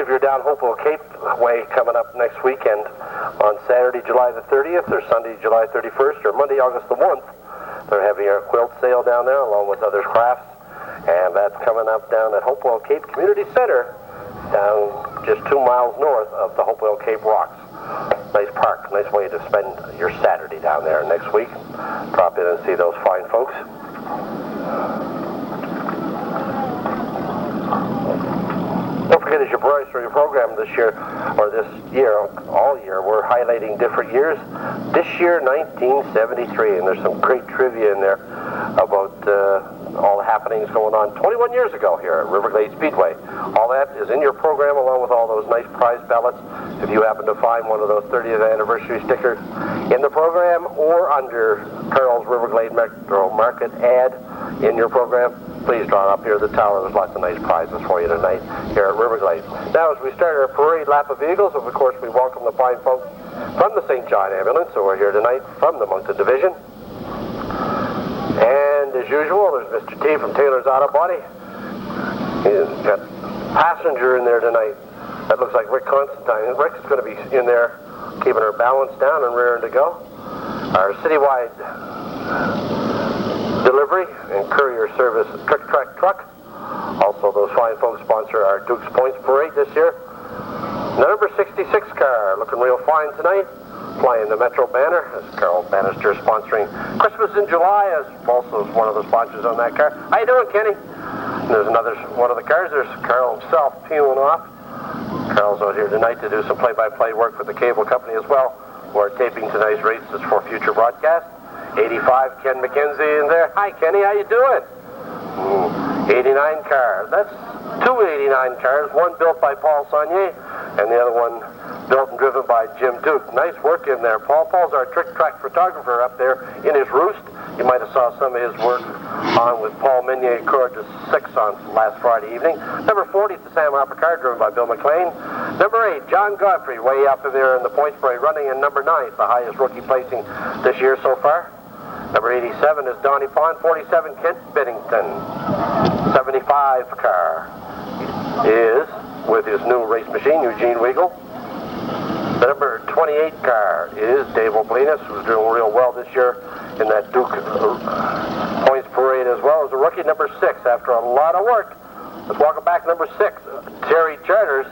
if you're down Hopewell Cape way coming up next weekend on Saturday, July the 30th, or Sunday, July 31st, or Monday, August the 1st, they're having a quilt sale down there along with other crafts, and that's coming up down at Hopewell Cape Community Center, down just 2 miles north of the Hopewell Cape Rocks. Nice park, nice way to spend your Saturday down there next week. Drop in and see those fine folks. Don't forget, as your Broistery program this year, or this year, all year, we're highlighting different years. This year, 1973, and there's some great trivia in there about all the happenings going on 21 years ago here at Riverglade Speedway. All that is in your program, along with all those nice prize ballots. If you happen to find one of those 30th anniversary stickers in the program or under Carol's Riverglade Metro Market ad in your program, please draw up here at the tower. There's lots of nice prizes for you tonight here at Riverglade. Now, as we start our parade lap of eagles, of course, we welcome the fine folks from the St. John Ambulance, who are here tonight from the Moncton Division. And as usual, there's Mr. T from Taylor's Auto Body. He's got a passenger in there tonight. That looks like Rick Constantine. Rick is going to be in there keeping her balance down and rearing to go. Our citywide delivery and courier service Trick Track Truck. Also, those fine folks sponsor our Duke's Points Parade this year. The number 66 car, looking real fine tonight, flying the Metro banner, as Carol Bannister sponsoring Christmas in July, as also is one of the sponsors on that car. How you doing, Kenny? And there's another one of the cars. There's Carol himself peeling off. Carol's out here tonight to do some play-by-play work for the cable company as well. We're taping tonight's races for future broadcast. 85, Ken McKenzie in there. Hi, Kenny, how you doing? 89 car. That's two 89 cars, one built by Paul Saunier, and the other one built and driven by Jim Duke. Nice work in there, Paul. Paul's our Trick Track photographer up there in his roost. You might have saw some of his work on with Paul Minier Coeur de 6 on last Friday evening. Number 40 is the Sam Harper car, driven by Bill McLean. Number 8, John Godfrey, way up in there in the points parade, running in number 9, the highest rookie placing this year so far. Number 87 is Donnie Pond. 47, Kent Bennington. 75 car is, with his new race machine, Eugene Weagle. The number 28 car is Dave Oblinus, who's doing real well this year in that Duke Points Parade, as well as the rookie number 6 after a lot of work. Let's welcome back number 6, Terry Charters.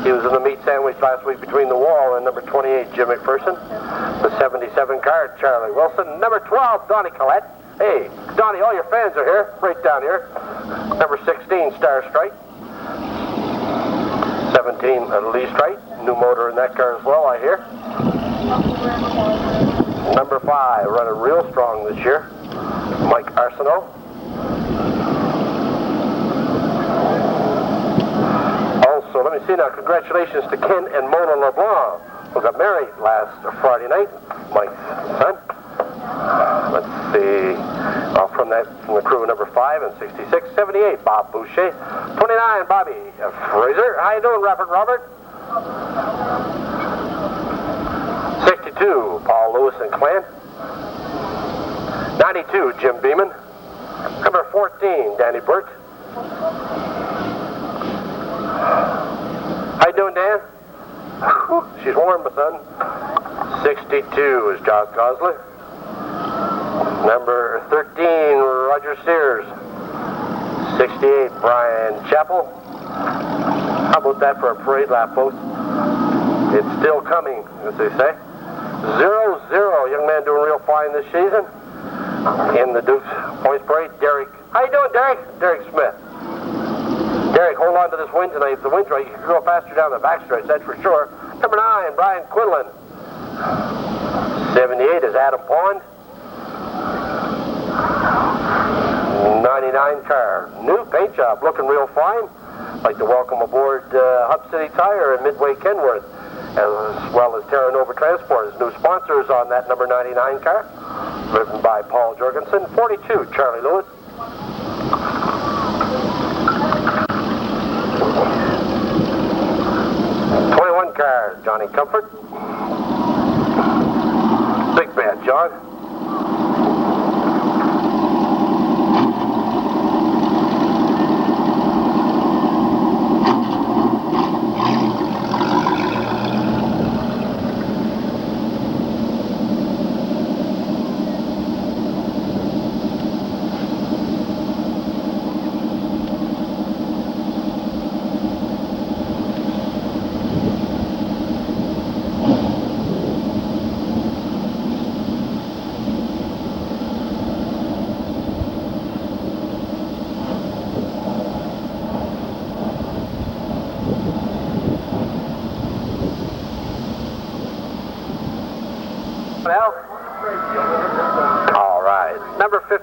He was in the meat sandwich last week between the wall, and number 28, Jim McPherson. The 77 car, Charlie Wilson. Number 12, Donnie Collette. Hey, Donnie, all your fans are here, right down here. Number 16, Star Strike. 17, Lee Strike. New motor in that car as well, I hear. Number 5, running real strong this year, Mike Arsenault. Also, let me see now, congratulations to Ken and Mona LeBlanc, who got married last Friday night, Mike's son. Let's see, from the crew, number 5 and 66, 78, Bob Boucher. 29, Bobby Fraser. How you doing, Robert? 62, Paul Lewis and Clan. 92, Jim Beeman. Number 14, Danny Burt. How you doing, Dan? Whew, she's warm, my son. 62 is Josh Gosler. Number 13, Roger Sears. 68, Brian Chappell. How about that for a parade lap, folks? It's still coming, as they say. 0-0, young man doing real fine this season. In the Duke's Points Parade, Derek. How you doing, Derek? Derek Smith. Derek, hold on to this wind tonight. If the wind's right, you can go faster down the backstretch, that's for sure. Number 9, Brian Quinlan. 78 is Adam Pond. 99 car. New paint job, looking real fine. I'd like to welcome aboard Hub City Tire and Midway Kenworth, as well as Terra Nova Transport as new sponsors on that number 99 car, driven by Paul Jorgensen. 42, Charlie Lewis. 21 car, Johnny Comfort. Big bad, John.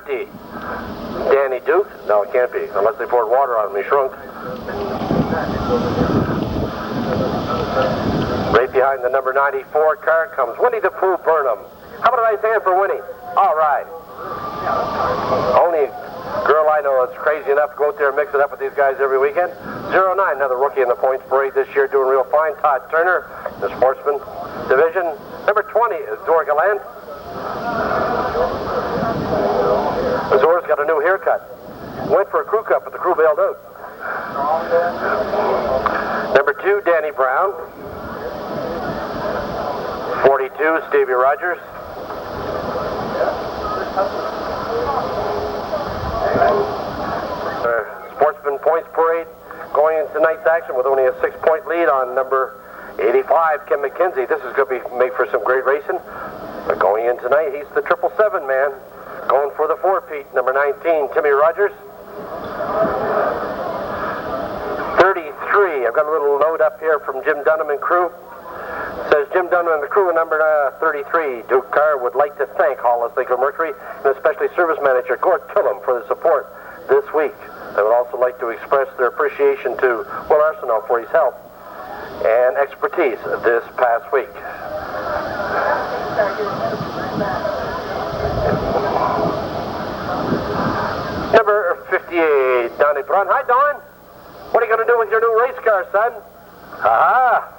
empty. Danny Duke? No, it can't be, unless they poured water on him. He shrunk. Right behind the number 94 car comes Winnie the Pooh Burnham. How about a nice hand for Winnie? All right. Only girl I know that's crazy enough to go out there and mix it up with these guys every weekend. 09, another rookie in the points parade this year, doing real fine. Todd Turner, the sportsman division. Number 20 is Dorgaland. Azor's got a new haircut. Went for a crew cut, but the crew bailed out. Number 2, Danny Brown. 42, Stevie Rogers. Sportsman points parade going into tonight's action with only a 6-point lead on number 85, Ken McKenzie. This is going to make for some great racing. But going in tonight, he's the 777 man. Going for the 4-peat, number 19, Timmy Rogers. 33, I've got a little note up here from Jim Dunham and crew. It says Jim Dunham and the crew, number 33, Duke Carr, would like to thank Hollis Laker Mercury and especially service manager Gord Killam for the support this week. They would also like to express their appreciation to Will Arsenault for his help and expertise this past week. Number 58, Donnie Brun. Hi, Don. What are you going to do with your new race car, son? Aha!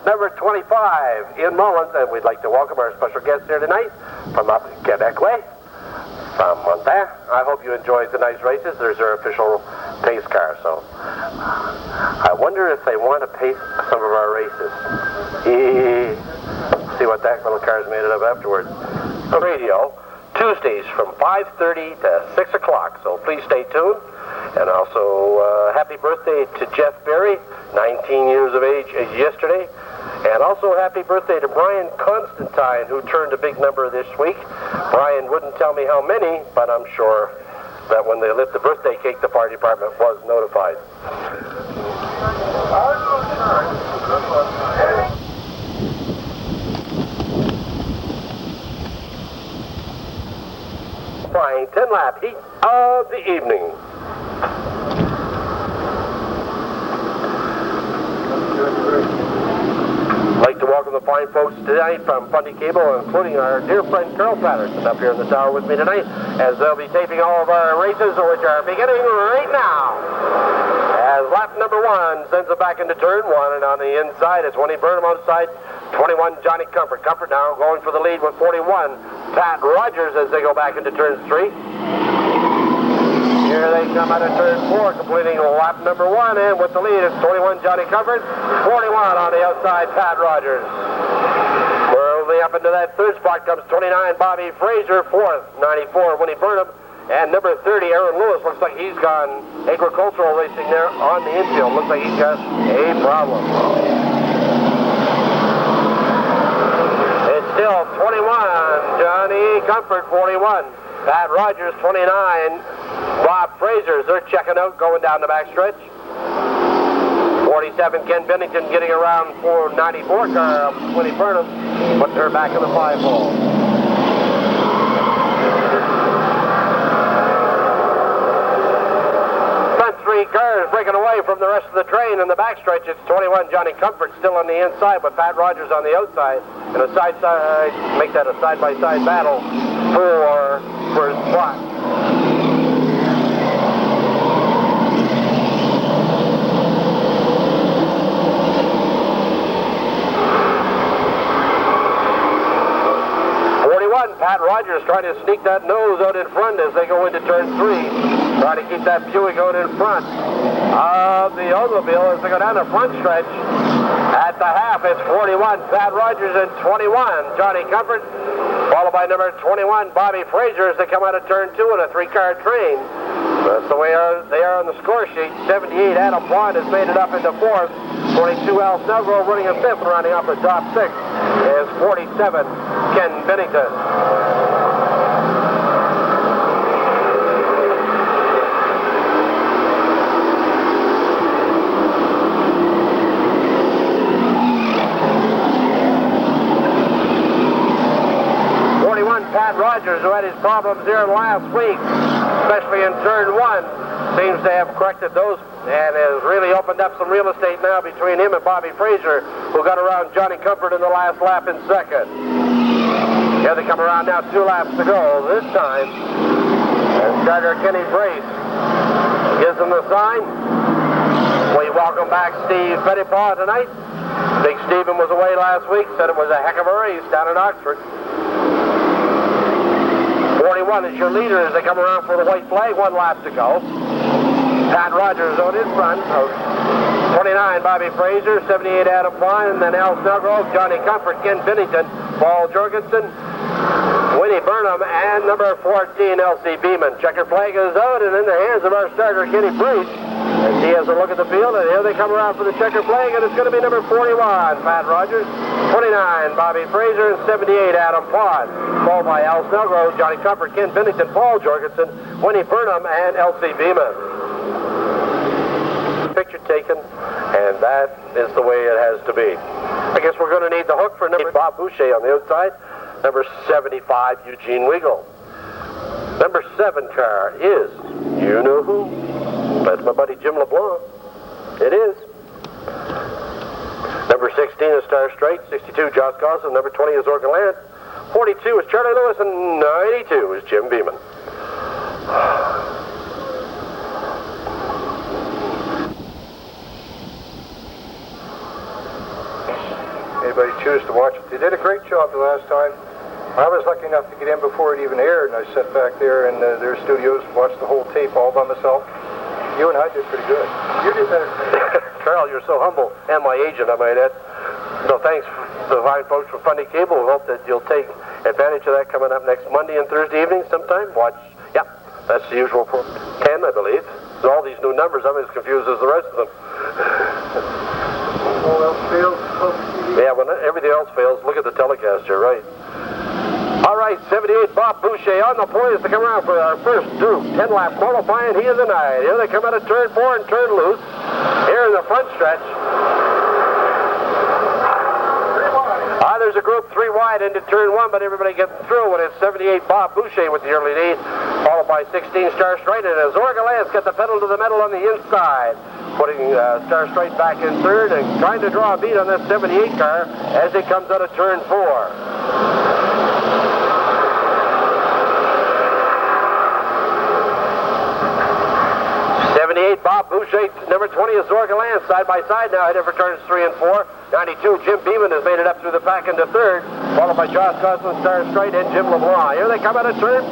Number 25, Ian Mullins, and we'd like to welcome our special guest here tonight from up Quebec way, from Montana. I hope you enjoyed tonight's races. There's our official pace car, so I wonder if they want to pace some of our races. See what that little car is made of afterwards. Radio, Tuesdays from 5:30 to 6 o'clock, so please stay tuned. And also, happy birthday to Jeff Berry, 19 years of age yesterday. And also happy birthday to Brian Constantine, who turned a big number this week. Brian wouldn't tell me how many, but I'm sure that when they lit the birthday cake, the fire department was notified. Flying 10-lap heat of the evening. I'd like to welcome the fine folks tonight from Fundy Cable, including our dear friend Carl Patterson up here in the tower with me tonight, as they'll be taping all of our races, which are beginning right now. As lap number 1 sends it back into turn 1, and on the inside it's Winnie Burnham outside, 21 Johnny Comfort. Comfort now going for the lead with 41 Pat Rogers as they go back into turn 3. Here they come out of turn 4, completing lap number 1, and with the lead it's 21 Johnny Comfort, 41 on the outside Pat Rogers. Moving up into that third spot comes 29 Bobby Fraser, 4th 94 Winnie Burnham, and number 30 Aaron Lewis. Looks like he's gone agricultural racing there on the infield. Looks like he's got a problem. It's still 21 Johnny Comfort, 41 Pat Rogers, 29 Bob Fraser. They're checking out, going down the backstretch. 47 Ken Bennington getting around 494 car of Winnie Burnham, putting her back in the 5-hole. Front 3 cars breaking away from the rest of the train in the backstretch. It's 21 Johnny Comfort still on the inside, but Pat Rogers on the outside. And a side-side, make that a side-by-side battle for first spot. Pat Rogers trying to sneak that nose out in front as they go into turn 3. Trying to keep that Buick out in front of the Oldsmobile as they go down the front stretch. At the half, it's 41 Pat Rogers and 21 Johnny Comfort, followed by number 21 Bobby Fraser as they come out of turn 2 in a 3-car train. That's the way they are on the score sheet. 78 Adam Bond has made it up into 4th. 42 Al Snellgrove running in 5th, and rounding off the top 6 is 47 Ken Bennington. Pat Rogers Rogers, who had his problems here last week, especially in turn 1, seems to have corrected those and has really opened up some real estate now between him and Bobby Fraser, who got around Johnny Comfort in the last lap in second. Here they come around now, 2 laps to go. This time, starter Kenny Brace gives them the sign. We welcome back Steve Pettipaw tonight. Big Stephen was away last week, said it was a heck of a race down in Oxford. 41 is your leader as they come around for the white flag, 1 lap to go. Pat Rogers on in front. 29 Bobby Fraser, 78 Adam Fine, and then Al Snellgrove, Johnny Comfort, Ken Bennington, Paul Jorgensen, Winnie Burnham, and number 14 L.C. Beeman. Checker flag is out and in the hands of our starter Kenny Brace. As he has a look at the field, and here they come around for the checker flag, and it's going to be number 41, Pat Rogers, 29, Bobby Fraser, and 78, Adam Pond. Followed by Al Snellgrove, Johnny Comfort, Ken Bennington, Paul Jorgensen, Winnie Burnham, and L.C. Beeman. Picture taken, and that is the way it has to be. I guess we're going to need the hook for number Bob Boucher on the outside, number 75, Eugene Weagle. Number 7 car is, you know who? That's my buddy Jim LeBlanc. It is. Number 16 is Star Straight, 62 Josh Gosselin, number 20 is Orca Land, 42 is Charlie Lewis, and 92 is Jim Beeman. Anybody choose to watch it? They did a great job the last time. I was lucky enough to get in before it even aired, and I sat back there in their studios, watched the whole tape all by myself. You and I did pretty good. You did better. Carl, you're so humble, and my agent, I might add. So thanks to the fine folks from Funny Cable. We hope that you'll take advantage of that coming up next Monday and Thursday evening sometime. Watch, yeah, that's the usual for 10, I believe. So all these new numbers, I'm as confused as the rest of them. All else fails. Yeah, when everything else fails, look at the telecast, you're right. All right, 78 Bob Boucher on the poise to come around for our first Duke 10-lap qualifying heat of the night. Here they come out of turn 4 and turn loose. Here in the front stretch. There's a group 3 wide into turn 1, but everybody getting through when it's 78 Bob Boucher with the early lead, followed by 16 Star Straight, and as Orca Lance got the pedal to the metal on the inside, putting Star Straight back in third and trying to draw a beat on this 78 car as it comes out of turn 4. 78 Bob Boucher, number 20 is Orca Lance, side by side now, headed for turns 3 and 4. 92 Jim Beeman has made it up through the pack into third, followed by Josh Gosselin, Star Straight, and Jim LeBlanc. Here they come out of turn 4.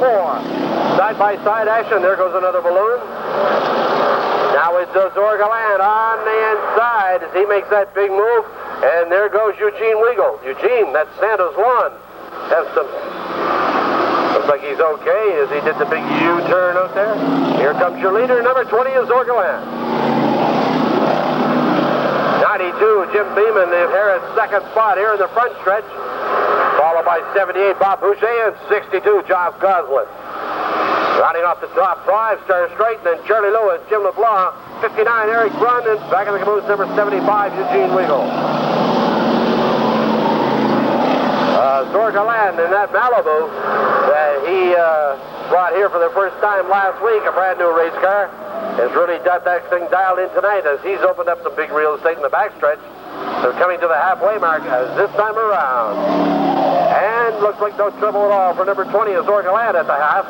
Side by side action. There goes another balloon. Now it's Orca Lance on the inside as he makes that big move, and there goes Eugene Weagle. Eugene, that's Santa's lawn. Has some. Looks like he's okay as he did the big U-turn out there. Here comes your leader. Number 20 is Orca Lance. 92 Jim Beeman here at second spot here in the front stretch, followed by 78 Bob Boucher and 62 Josh Gosselin. Rounding off the top 5, Star Straight, and then Charlie Lewis, Jim LeBlanc, 59 Eric Brunn, and back in the caboose number 75 Eugene Weagle. Orca Lance in that Malibu that he brought here for the first time last week, a brand new race car, has really got that thing dialed in tonight as he's opened up some big real estate in the backstretch. So coming to the halfway mark this time around. And looks like no trouble at all for number 20 is Orca Lance at the half,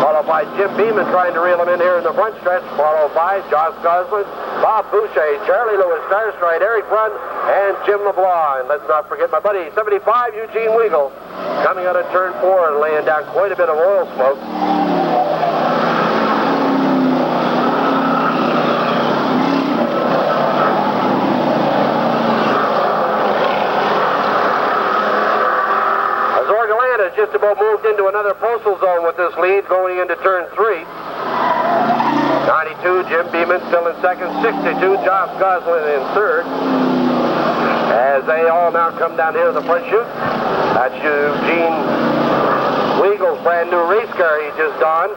followed by Jim Beeman trying to reel him in here in the front stretch, followed by Josh Gosselin, Bob Boucher, Charlie Lewis, Star Straight, Eric Brunn, and Jim LeBlanc. And let's not forget my buddy 75 Eugene Weagle coming out of turn 4 and laying down quite a bit of oil smoke. Just about moved into another postal zone with this lead going into turn 3. 92 Jim Beeman still in second, 62 Josh Gosselin in third. As they all now come down here to the front chute. That's Eugene Weagle's brand new race car he just donned.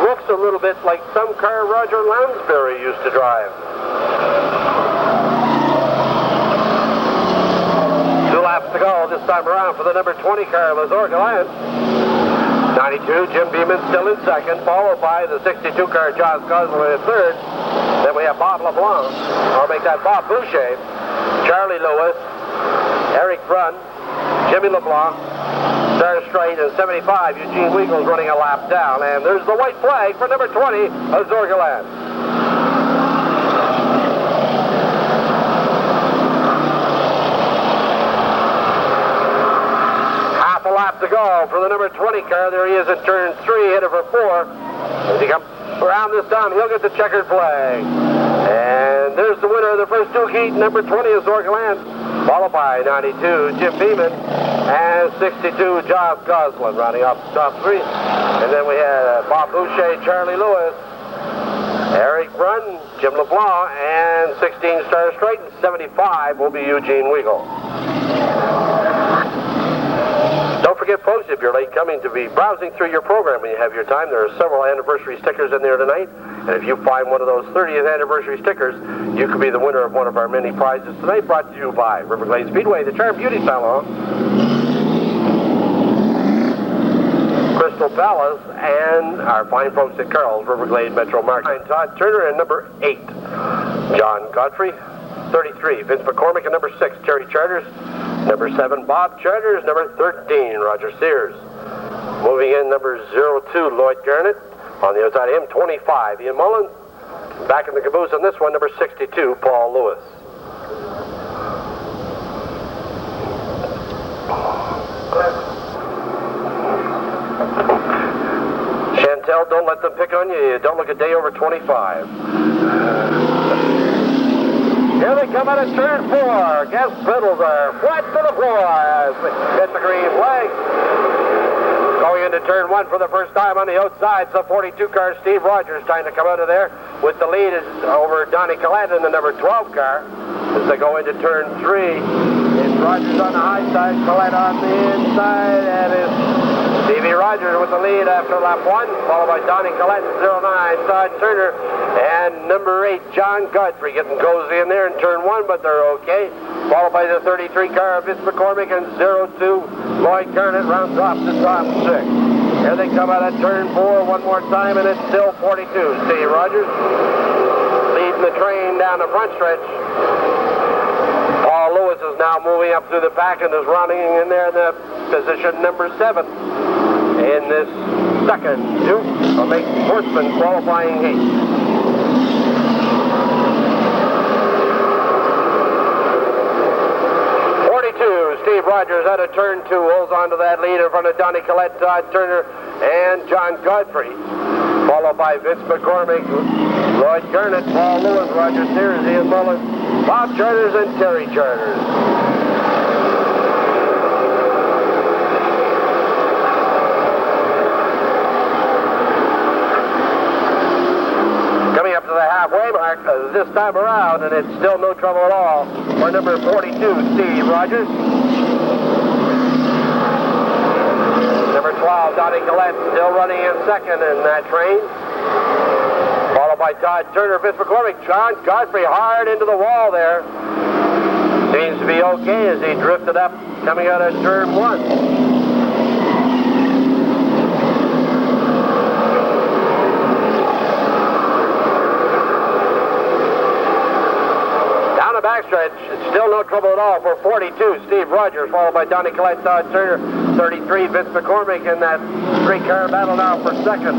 Looks a little bit like some car Roger Lounsbury used to drive. 2 laps to go this time around for the number 20 car, Orca Lance. 92, Jim Beeman still in second, followed by the 62 car, Josh Gosling in third. Then we have Bob LeBlanc, or make that Bob Boucher, Charlie Lewis, Eric Brunn, Jimmy LeBlanc, Star Straight, and 75, Eugene Weagle's running a lap down. And there's the white flag for number 20, Azorgaland. Half a lap to go for the number 20 car. There he is in turn 3, headed for 4. As he comes around this time, he'll get the checkered flag. And there's the winner of the first Duke heat, number 20, Azorgaland, followed by 92, Jim Beeman, and 62, Josh Goslin, rounding off the top 3. And then we had Bob Boucher, Charlie Lewis, Eric Brunn, Jim LeBlanc, and 16, Star Straight, and 75 will be Eugene Weagle. Don't forget, folks, if you're late coming, to be browsing through your program when you have your time. There are several anniversary stickers in there tonight. And if you find one of those 30th anniversary stickers, you could be the winner of one of our many prizes tonight, brought to you by Riverglade Speedway, the Charm Beauty Salon, Crystal Palace, and our fine folks at Carl's Riverglade Metro Market. Todd Turner and number 8, John Godfrey. 33, Vince McCormick, and number 6, Terry Charters. Number 7, Bob Charters. Number 13, Roger Sears. Moving in, number 02, Lloyd Garnett. On the outside of him, 25, Ian Mullen. Back in the caboose on this one, number 62, Paul Lewis. Chantel, don't let them pick on you. You don't look a day over 25. Here they come out of turn 4. Gas pedals are flat to the floor as we hit the green flag. Going into turn 1 for the first time on the outside, so 42 car Steve Rogers trying to come out of there with the lead is over Donnie Collette in the number 12 car. As they go into turn 3, it's Rogers on the high side, Collette on the inside, and it's Stevie Rogers with the lead after lap 1, followed by Donnie Collette, 09, Todd Turner, and number 8, John Godfrey getting cozy in there in turn 1, but they're okay. Followed by the 33 car of Vince McCormick, and 02, Lloyd Garnett rounds off the top 6. Here they come out of turn 4 one more time, and it's still 42. Steve Rogers leading the train down the front stretch. Paul Lewis is now moving up through the pack and is running in there in the position number 7 in this second Duke of a Sportsman qualifying heat. Steve Rogers out of turn 2 holds on to that lead in front of Donnie Collette, Todd Turner, and John Godfrey. Followed by Vince McCormick, Lloyd Garnett, Paul Lewis, Roger Sears, Ian Mullen, Bob Charters, and Terry Charters. Coming up to the halfway mark this time around, and it's still no trouble at all for number 42, Steve Rogers. Number 12, Donnie Collette, still running in second in that train. Followed by Todd Turner, Vince McCormick, John Godfrey hard into the wall there. Seems to be okay as he drifted up coming out of turn 1. Backstretch, it's still no trouble at all for 42, Steve Rogers, followed by Donnie Collette, Todd Turner, 33, Vince McCormick in that 3-car battle now for second.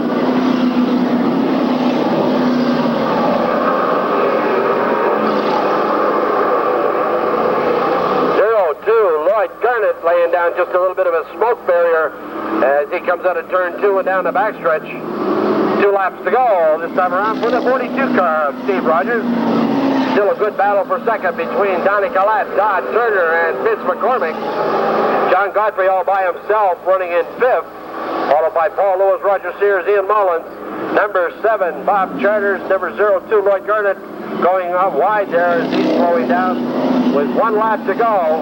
02, Lloyd Garnett laying down just a little bit of a smoke barrier as he comes out of turn 2 and down the backstretch. 2 laps to go this time around for the 42 car of Steve Rogers. Still a good battle for second between Donnie Collette, Todd Turner, and Vince McCormick. John Godfrey all by himself running in 5th, followed by Paul Lewis, Roger Sears, Ian Mullins. Number 7, Bob Charters. Number 02, Lloyd Garnett, going out wide there as he's slowing down with 1 lap to go.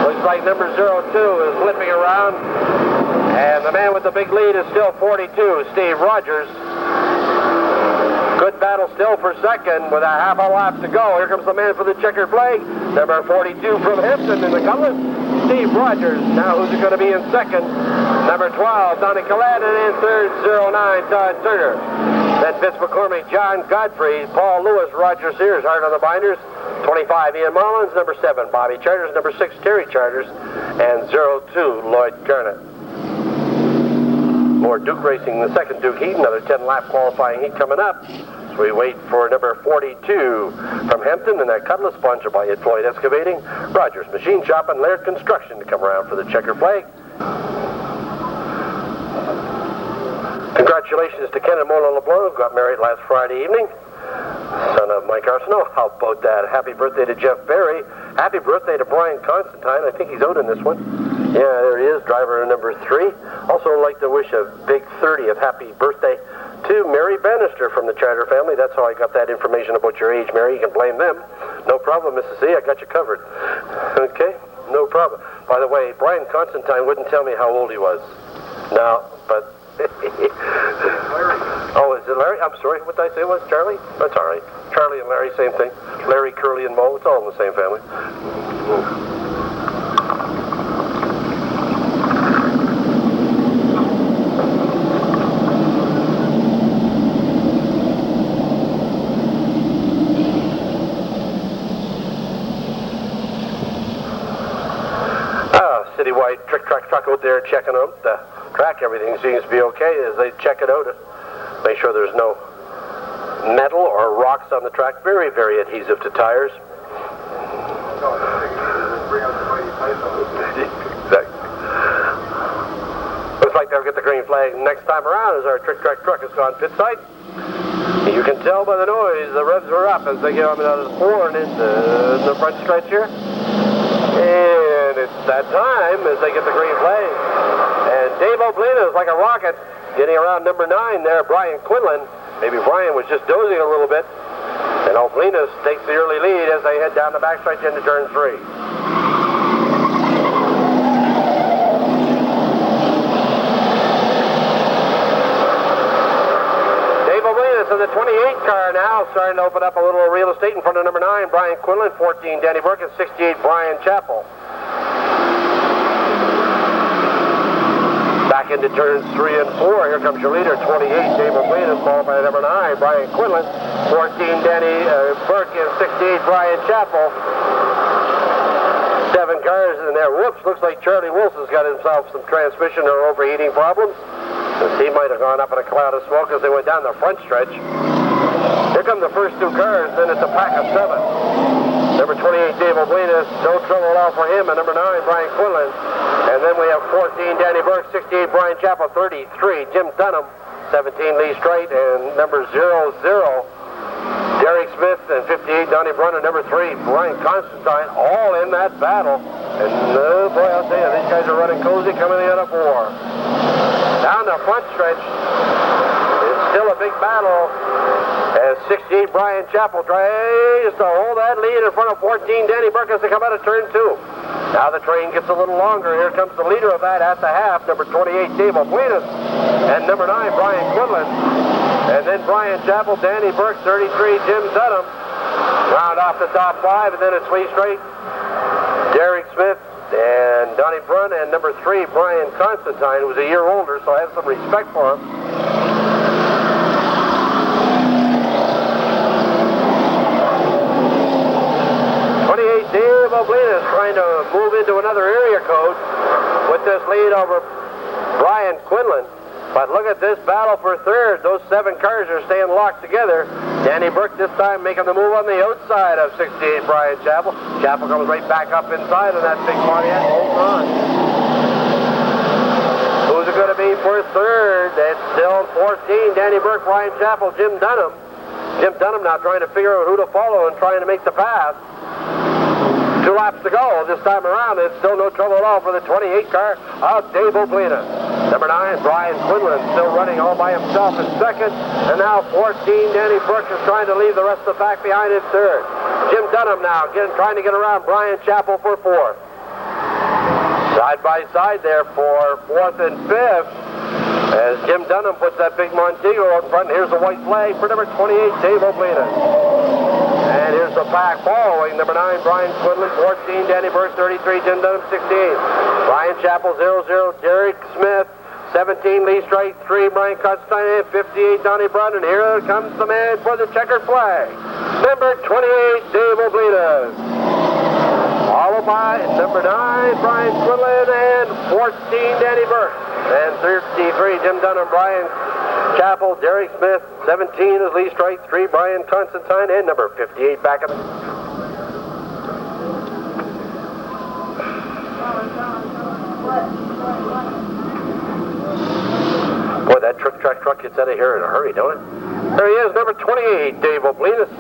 Looks like number 02 is limping around. And the man with the big lead is still 42, Steve Rogers. Good battle still for second with a half a lap to go. Here comes the man for the checkered flag, number 42 from Hampton in the colors. Steve Rogers. Now who's it going to be in second? Number 12, Donnie Collette, and in third, 09, Todd Turner. Then Vince McCormick, John Godfrey, Paul Lewis, Roger Sears, hard on the binders. 25, Ian Mullins. Number 7, Bobby Charters. Number 6, Terry Charters. And 02, Lloyd Garnett. More Duke racing, the second Duke heat, another 10-lap qualifying heat coming up. So we wait for number 42 from Hempton, and that Cutlass, sponsored by Ed Floyd Excavating, Rogers Machine Shop, and Laird Construction to come around for the checker flag. Congratulations to Ken and Mona LeBlanc, who got married last Friday evening. Son of Mike Arsenault. How about that? Happy birthday to Jeff Berry. Happy birthday to Brian Constantine. I think he's out in this one. Yeah, there he is, driver number 3. Also like to wish a big 30th happy birthday to Mary Bannister from the Charter family. That's how I got that information about your age, Mary. You can blame them. No problem, Mrs. C. I got you covered. Okay? No problem. By the way, Brian Constantine wouldn't tell me how old he was. No, but... Oh, is it Larry? I'm sorry, what did I say it was? Charlie? That's all right. Charlie and Larry, same thing. Larry, Curly, and Mo, it's all in the same family. Citywide trick-track truck out there checking out the track. Everything seems to be okay as they check it out. Make sure there's no metal or rocks on the track. Very, very adhesive to tires. Looks like they'll get the green flag next time around as our trick-track truck has gone pit side. You can tell by the noise the revs are up as they get on out of the 4 and into the front stretch here. And it's that time as they get the green flag. And Dave Oblina is like a rocket getting around number 9 there, Brian Quinlan. Maybe Brian was just dozing a little bit. And Oblina takes the early lead as they head down the backstretch into turn 3. Dave Oblina in the 28 car now, starting to open up a little real estate in front of number 9, Brian Quinlan, 14, Danny Burke, and 68, Brian Chappell. Back into turns 3 and 4. Here comes your leader, 28, Dave Oblina, followed by number 9, Brian Quinlan, 14, Danny Burke, and 68, Brian Chappell. 7 cars in there. Whoops, looks like Charlie Wilson's got himself some transmission or overheating problems. He might have gone up in a cloud of smoke as they went down the front stretch. Here come the first 2 cars, then it's a pack of 7. Number 28, Dave Oblina, no trouble at all for him, and number 9, Brian Quinlan. And then we have 14, Danny Burke, 68, Brian Chappell, 33, Jim Dunham, 17, Lee Straight, and number 00, Derek Smith, and 58, Donnie Brunner, number 3, Brian Constantine, all in that battle. And oh boy, I'll tell you, these guys are running cozy coming in at 4. Down the front stretch, it's still a big battle as 68 Brian Chappell tries to hold that lead in front of 14 Danny Burke as they come out of turn 2. Now the train gets a little longer. Here comes the leader of that at the half, number 28 Dave Oblina, and number 9 Brian Quinlan. And then Brian Chappell, Danny Burke, 33 Jim Dunham. Round off the top 5, and then it's Lee Straight, Derek Smith, and Donnie Brunn, and number 3, Brian Constantine, who's a year older, so I have some respect for him. 28 Dave Oblina is trying to move into another area code with this lead over Brian Quinlan. But look at this battle for third. Those 7 cars are staying locked together. Danny Burke this time making the move on the outside of 68 Brian Chappell. Chappell comes right back up inside of that big Pontiac. Hold on. Who's it going to be for third? It's still 14. Danny Burke, Brian Chappell, Jim Dunham. Jim Dunham now trying to figure out who to follow and trying to make the pass. 2 laps to go this time around. It's still no trouble at all for the 28 car of Dave Oblina. Number 9, Brian Quinlan, still running all by himself in second. And now 14, Danny Burke is trying to leave the rest of the pack behind in third. Jim Dunham now trying to get around Brian Chappell for 4th. Side by side there for 4th and 5th. As Jim Dunham puts that big Montego out front. Here's the white flag for number 28, Dave Oblina. And here's the pack following number 9, Brian Quinlan, 14, Danny Burst, 33, Jim Dunham, 16. Brian Chappell, 00, Derek Smith, 17, Lee Strike, 3, Brian Constantine, 58, Donnie Brown, and here comes the man for the checkered flag, number 28, Dave Oblinas. Followed by number 9, Brian Quinlan, and 14, Danny Burst. And 33, Jim Dunham, Brian Chappell, Derek Smith, 17 is Lee Strike, 3, Brian Constantine, and number 58 back in the... Boy, that truck gets out of here in a hurry, don't it? There he is, number 28, Dave Oblinas.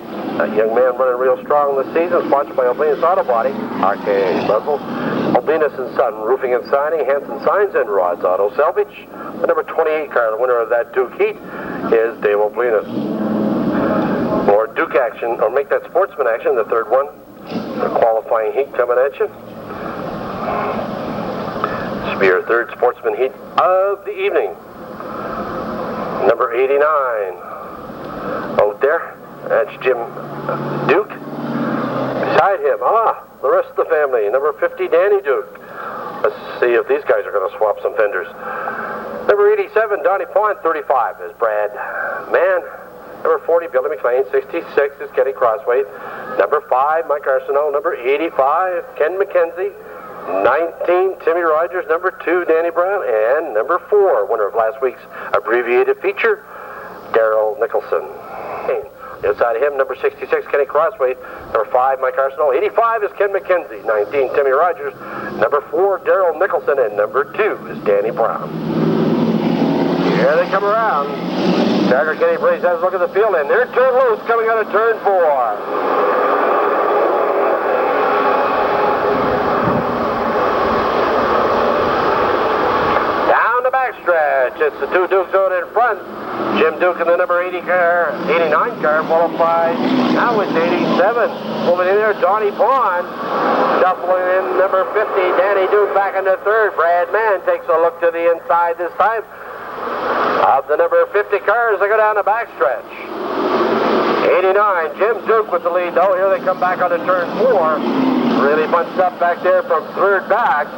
A young man running real strong this season, sponsored by Oblinas Auto Body, RGS July, Oblinas & Son, Roofing and Siding, Hanson Signs and Rods Auto Salvage. The number 28 car, the winner of that Duke Heat, is Dave Oblinas. Or Duke action, or make that Sportsman action, the third one. The qualifying heat coming at you. This will be your third Sportsman heat of the evening. Number 89. Out there, that's Jim Duke. Beside him, the rest of the family. Number 50, Danny Duke. Let's see if these guys are going to swap some fenders. Number 87, Donnie Pond. 35 is Brad Mann. Number 40, Billy McLean. 66 is Kenny Crossway. Number 5, Mike Arsenault. Number 85, Ken McKenzie. 19, Timmy Rogers. Number 2, Danny Brown. And number 4, winner of last week's abbreviated feature, Daryl Nicholson. Inside of him, number 66, Kenny Crossway. Number 5, Mike Arsenault. 85 is Ken McKenzie. 19, Timmy Rogers. Number 4, Daryl Nicholson. And number 2 is Danny Brown. Here they come around. Starter Kenny Brace has a look at the field, and they're turned loose coming out of turn 4. Backstretch. It's the two Dukes out in front. Jim Duke in the number 89 car, followed by, now it's 87. Moving in there, Donnie Pond. Shuffling in number 50, Danny Duke back into third. Brad Mann takes a look to the inside this time of the number 50 cars. They go down the backstretch. 89, Jim Duke with the lead, though. Here they come back on to turn 4. Really bunched up back there from third back.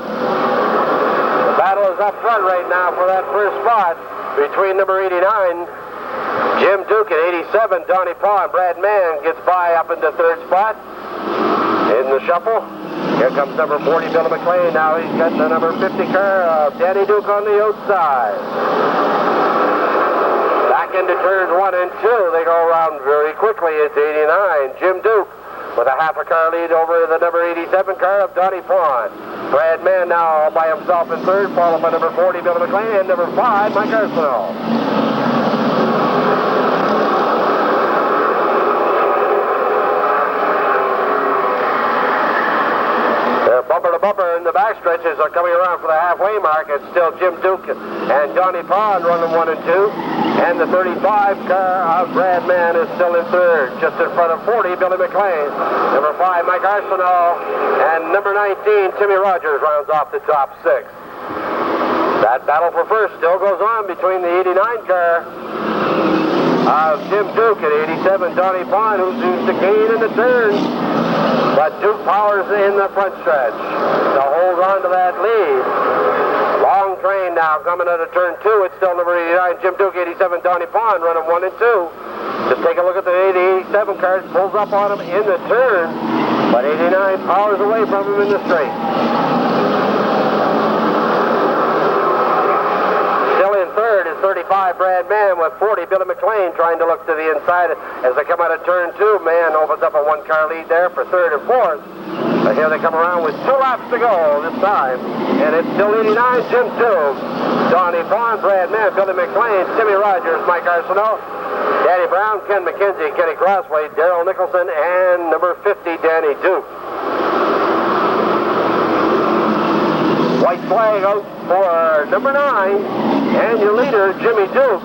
Battle is up front right now for that first spot between number 89, Jim Duke, at 87, Donnie Pond. Brad Mann gets by up into third spot in the shuffle. Here comes number 40, Billy McLean. Now he's got the number 50 car of Danny Duke on the outside. Back into turns 1 and 2. They go around very quickly. It's 89, Jim Duke with a half a car lead over the number 87 car of Donnie Pond. Brad Mann now all by himself in third, followed by number 40, Billy McLean, and number 5, Mike Arsenault. They're bumper to bumper, and the backstretches are coming around for the halfway mark. It's still Jim Duke and Donnie Pond running 1 and 2. And the 35 car of Brad Mann is still in third, just in front of 40, Billy McLean. Number 5, Mike Arsenault. And number 19, Timmy Rogers rounds off the top 6. That battle for first still goes on between the 89 car of Jim Duke and 87, Donnie Pond, who's used to gain in the turn. But Duke powers in the front stretch to hold on to that lead. Long train now coming out of turn 2. It's still number 89, Jim Duke, 87, Donnie Pond running 1 and 2. Just take a look at the 87 car. Pulls up on him in the turn, but 89 powers away from him in the straight. Still in third is 35, Brad Mann, with 40, Billy McLean trying to look to the inside as they come out of turn 2. Mann opens up a 1 car lead there for third and fourth. But here they come around with 2 laps to go this time. And it's still 89, Jim Duke, Donnie Pond, Brad Mann, Billy McLean, Timmy Rogers, Mike Arsenault, Danny Brown, Ken McKenzie, Kenny Crossway, Daryl Nicholson, and number 50, Danny Duke. White flag out for number 9, and your leader, Jimmy Duke.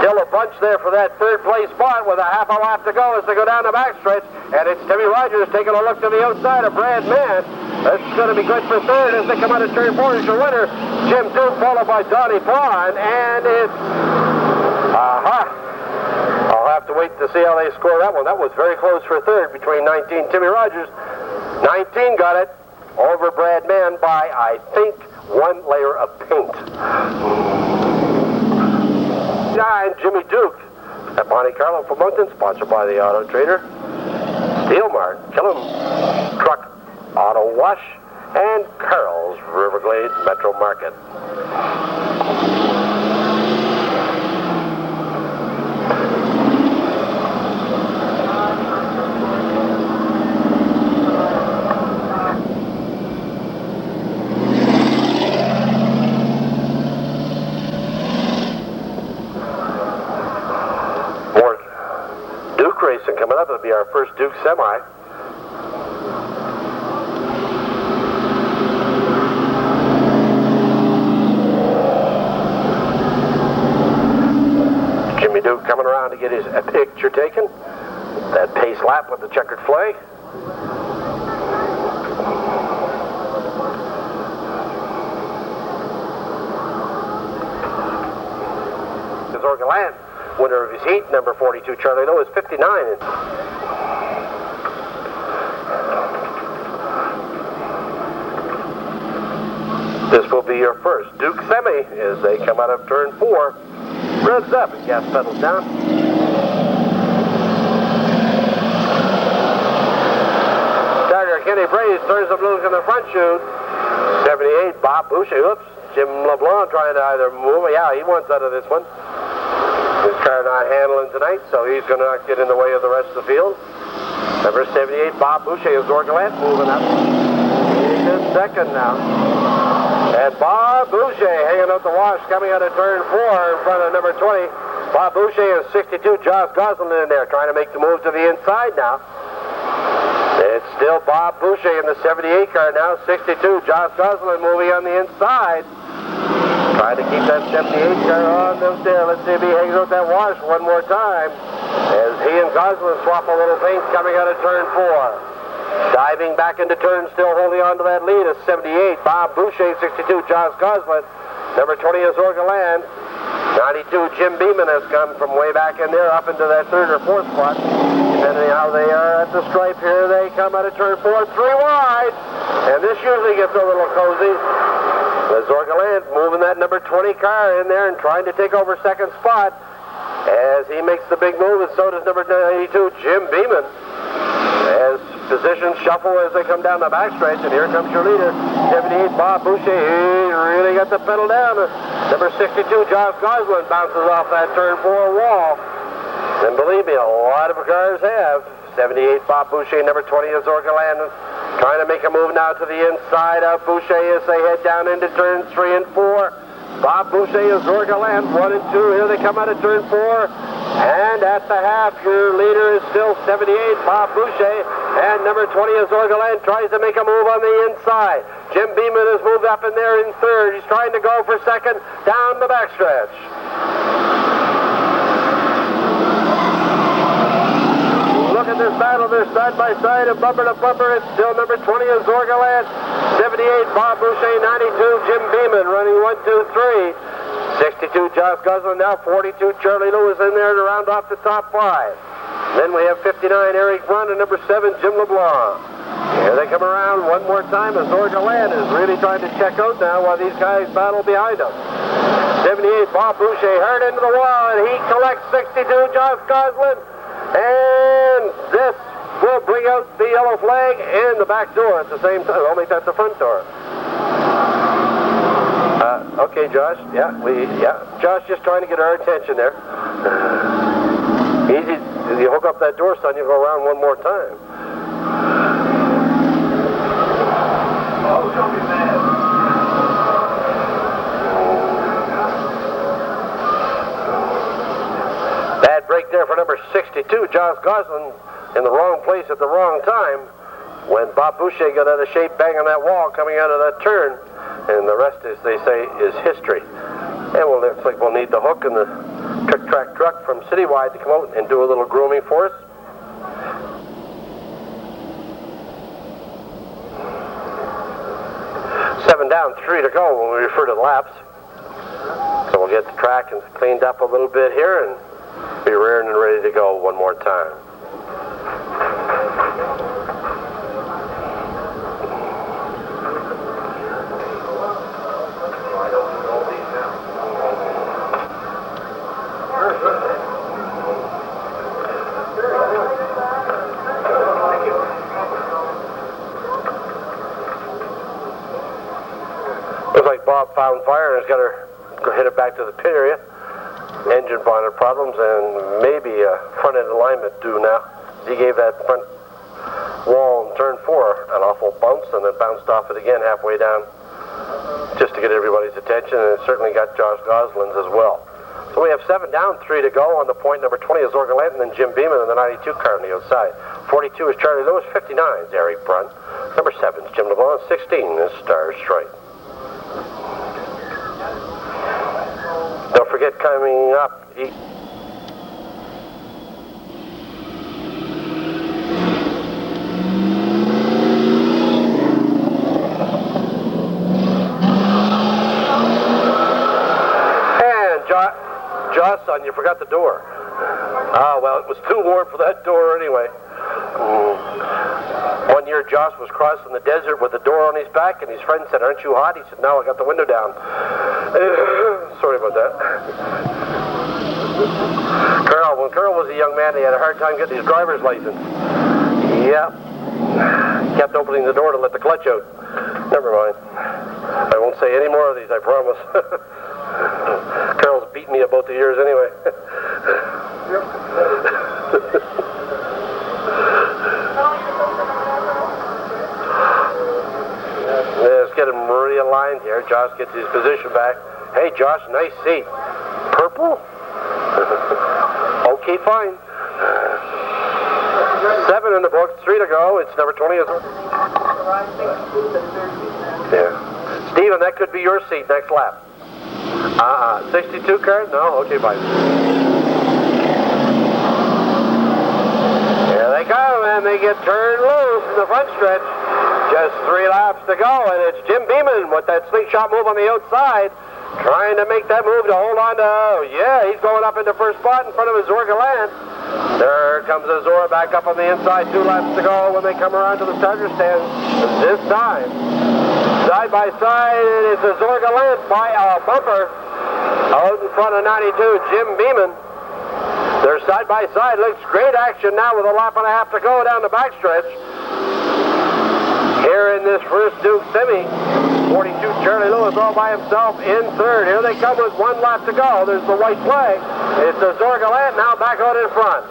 Still a bunch there for that third place spot with a half a lap to go as they go down the backstretch. And it's Timmy Rogers taking a look to the outside of Brad Mann. This is going to be good for third as they come out of turn 4. Is your winner, Jim Duke, followed by Donnie Prawn, and it's... I'll have to wait to see how they score that one. That was very close for third between 19, Timmy Rogers. 19 got it over Brad Mann by, I think, 1 layer of paint. And Jimmy Duke at Monte Carlo for Moncton, sponsored by the Auto Trader, Steel Mart, Killam Truck Auto Wash, and Carl's Riverglades Metro Market. More Duke racing coming up. It'll be our first Duke semi. Jimmy Duke coming around to get his picture taken. That pace lap with the checkered flag. Orgalan, winner of his heat, number 42, Charlie Lowe, is 59. This will be your first Duke semi as they come out of turn 4. Revs up and gas pedals down. Tiger Kenny Braze turns the blues in the front chute. 78, Bob Boucher. Oops, Jim LeBlanc trying to either move. Yeah, he wants out of this one. His car not handling tonight, so he's going to not get in the way of the rest of the field. Number 78, Bob Boucher of Zorgalant, moving up. He's in second now. And Bob Boucher hanging out the wash, coming out of turn 4 in front of number 20. Bob Boucher and 62, Josh Goslin in there, trying to make the move to the inside now. It's still Bob Boucher in the 78 car now. 62, Josh Goslin moving on the inside. Trying to keep that 78 car on the stair. Let's see if he hangs out that wash one more time. As he and Goslin swap a little paint coming out of turn 4. Diving back into turn, still holding on to that lead is 78. Bob Boucher, 62, Josh Goslin. Number 20 is Orgaland. 92, Jim Beeman has come from way back in there up into that 3rd or 4th spot. Depending how they are at the stripe here, they come out of turn 4, 3 wide. And this usually gets a little cozy. Zorgaland moving that number 20 car in there and trying to take over 2nd spot as he makes the big move, and so does number 92, Jim Beeman. As positions shuffle as they come down the backstretch, and here comes your leader, 78, Bob Boucher. He really got the pedal down. Number 62, Josh Goslin, bounces off that turn 4 wall. And believe me, a lot of cars have. 78, Bob Boucher, number 20 is Zorgaland. Trying to make a move now to the inside of Boucher as they head down into turns 3 and 4. Bob Boucher is Zorgaland, 1 and 2. Here they come out of turn 4. And at the half, your leader is still 78, Bob Boucher. And number 20 is Zorgaland, tries to make a move on the inside. Jim Beeman has moved up in there in 3rd. He's trying to go for 2nd down the backstretch. Look at this battle. They're side by side and bumper to bumper. It's still number 20 is Zorgaland. 78, Bob Boucher. 92, Jim Beeman running 1, 2, 3. 62, Josh Goslin. Now 42, Charlie Lewis in there to round off the top 5. Then we have 59, Eric Brun, and number 7, Jim LeBlanc. Here they come around one more time as Zorgaland is really trying to check out now while these guys battle behind them. 78, Bob Boucher hard into the wall, and he collects 62, Josh Goslin. And this will bring out the yellow flag and the back door at the same time. I'll make that the front door. Okay, Josh. Yeah, Josh just trying to get our attention there. Easy. You hook up that door, son, you go around one more time. Oh, don't be mad. Bad break there for number 62, Josh Goslin, in the wrong place at the wrong time when Bob Boucher got out of shape banging that wall coming out of that turn. And the rest, as they say, is history. And well, looks like we'll need the hook and the trick-track truck from Citywide to come out and do a little grooming for us. 7 down, 3 to go when we refer to the laps. So we'll get the track and cleaned up a little bit here and be rearing and ready to go one more time. Looks like Bob found fire and has got to hit it back to the pit area. Engine bonnet problems and maybe a front end alignment due now. He gave that front wall in turn 4 an awful bounce and then bounced off it again halfway down just to get everybody's attention, and it certainly got Josh Goslin's as well. So we have 7 down, 3 to go. On the point, number 20 is Orgalant, and then Jim Beeman in the 92 car on the outside. 42 is Charlie Lewis, 59 is Eric Brunt. Number 7 is Jim LeBlanc, 16 is Star Stripe. Don't forget, coming up, and Joss, son, you forgot the door. Ah, well, it was too warm for that door anyway. One year, Joss was crossing the desert with the door on his back, and his friend said, "Aren't you hot?" He said, "No, I got the window down." Sorry about that. When Carl was a young man, he had a hard time getting his driver's license. Yeah. Kept opening the door to let the clutch out. Never mind. I won't say any more of these, I promise. Carl's beat me about the years anyway. Let's get him realigned here. Josh gets his position back. Hey, Josh, nice seat. Purple? Okay, fine. 7 in the books, 3 to go. It's number 20. Yeah. Stephen, that could be your seat next lap. 62 car? No? Okay, fine. Here they come, and they get turned loose in the front stretch. Just 3 laps to go, and it's Jim Beeman with that slingshot move on the outside, trying to make that move to hold on to, yeah, he's going up into first spot in front of Azor Gallant. There comes Azor back up on the inside, 2 laps to go when they come around to the starter stand. This time, side by side, it's Azor Gallant by a bumper out in front of 92, Jim Beeman. They're side by side. Looks great action now with a lap and a half to go down the backstretch. Here in this first Duke semi, 42 Charlie Lewis all by himself in third. Here they come with 1 lap to go. There's the white flag. It's Azor Gallant now back out in front.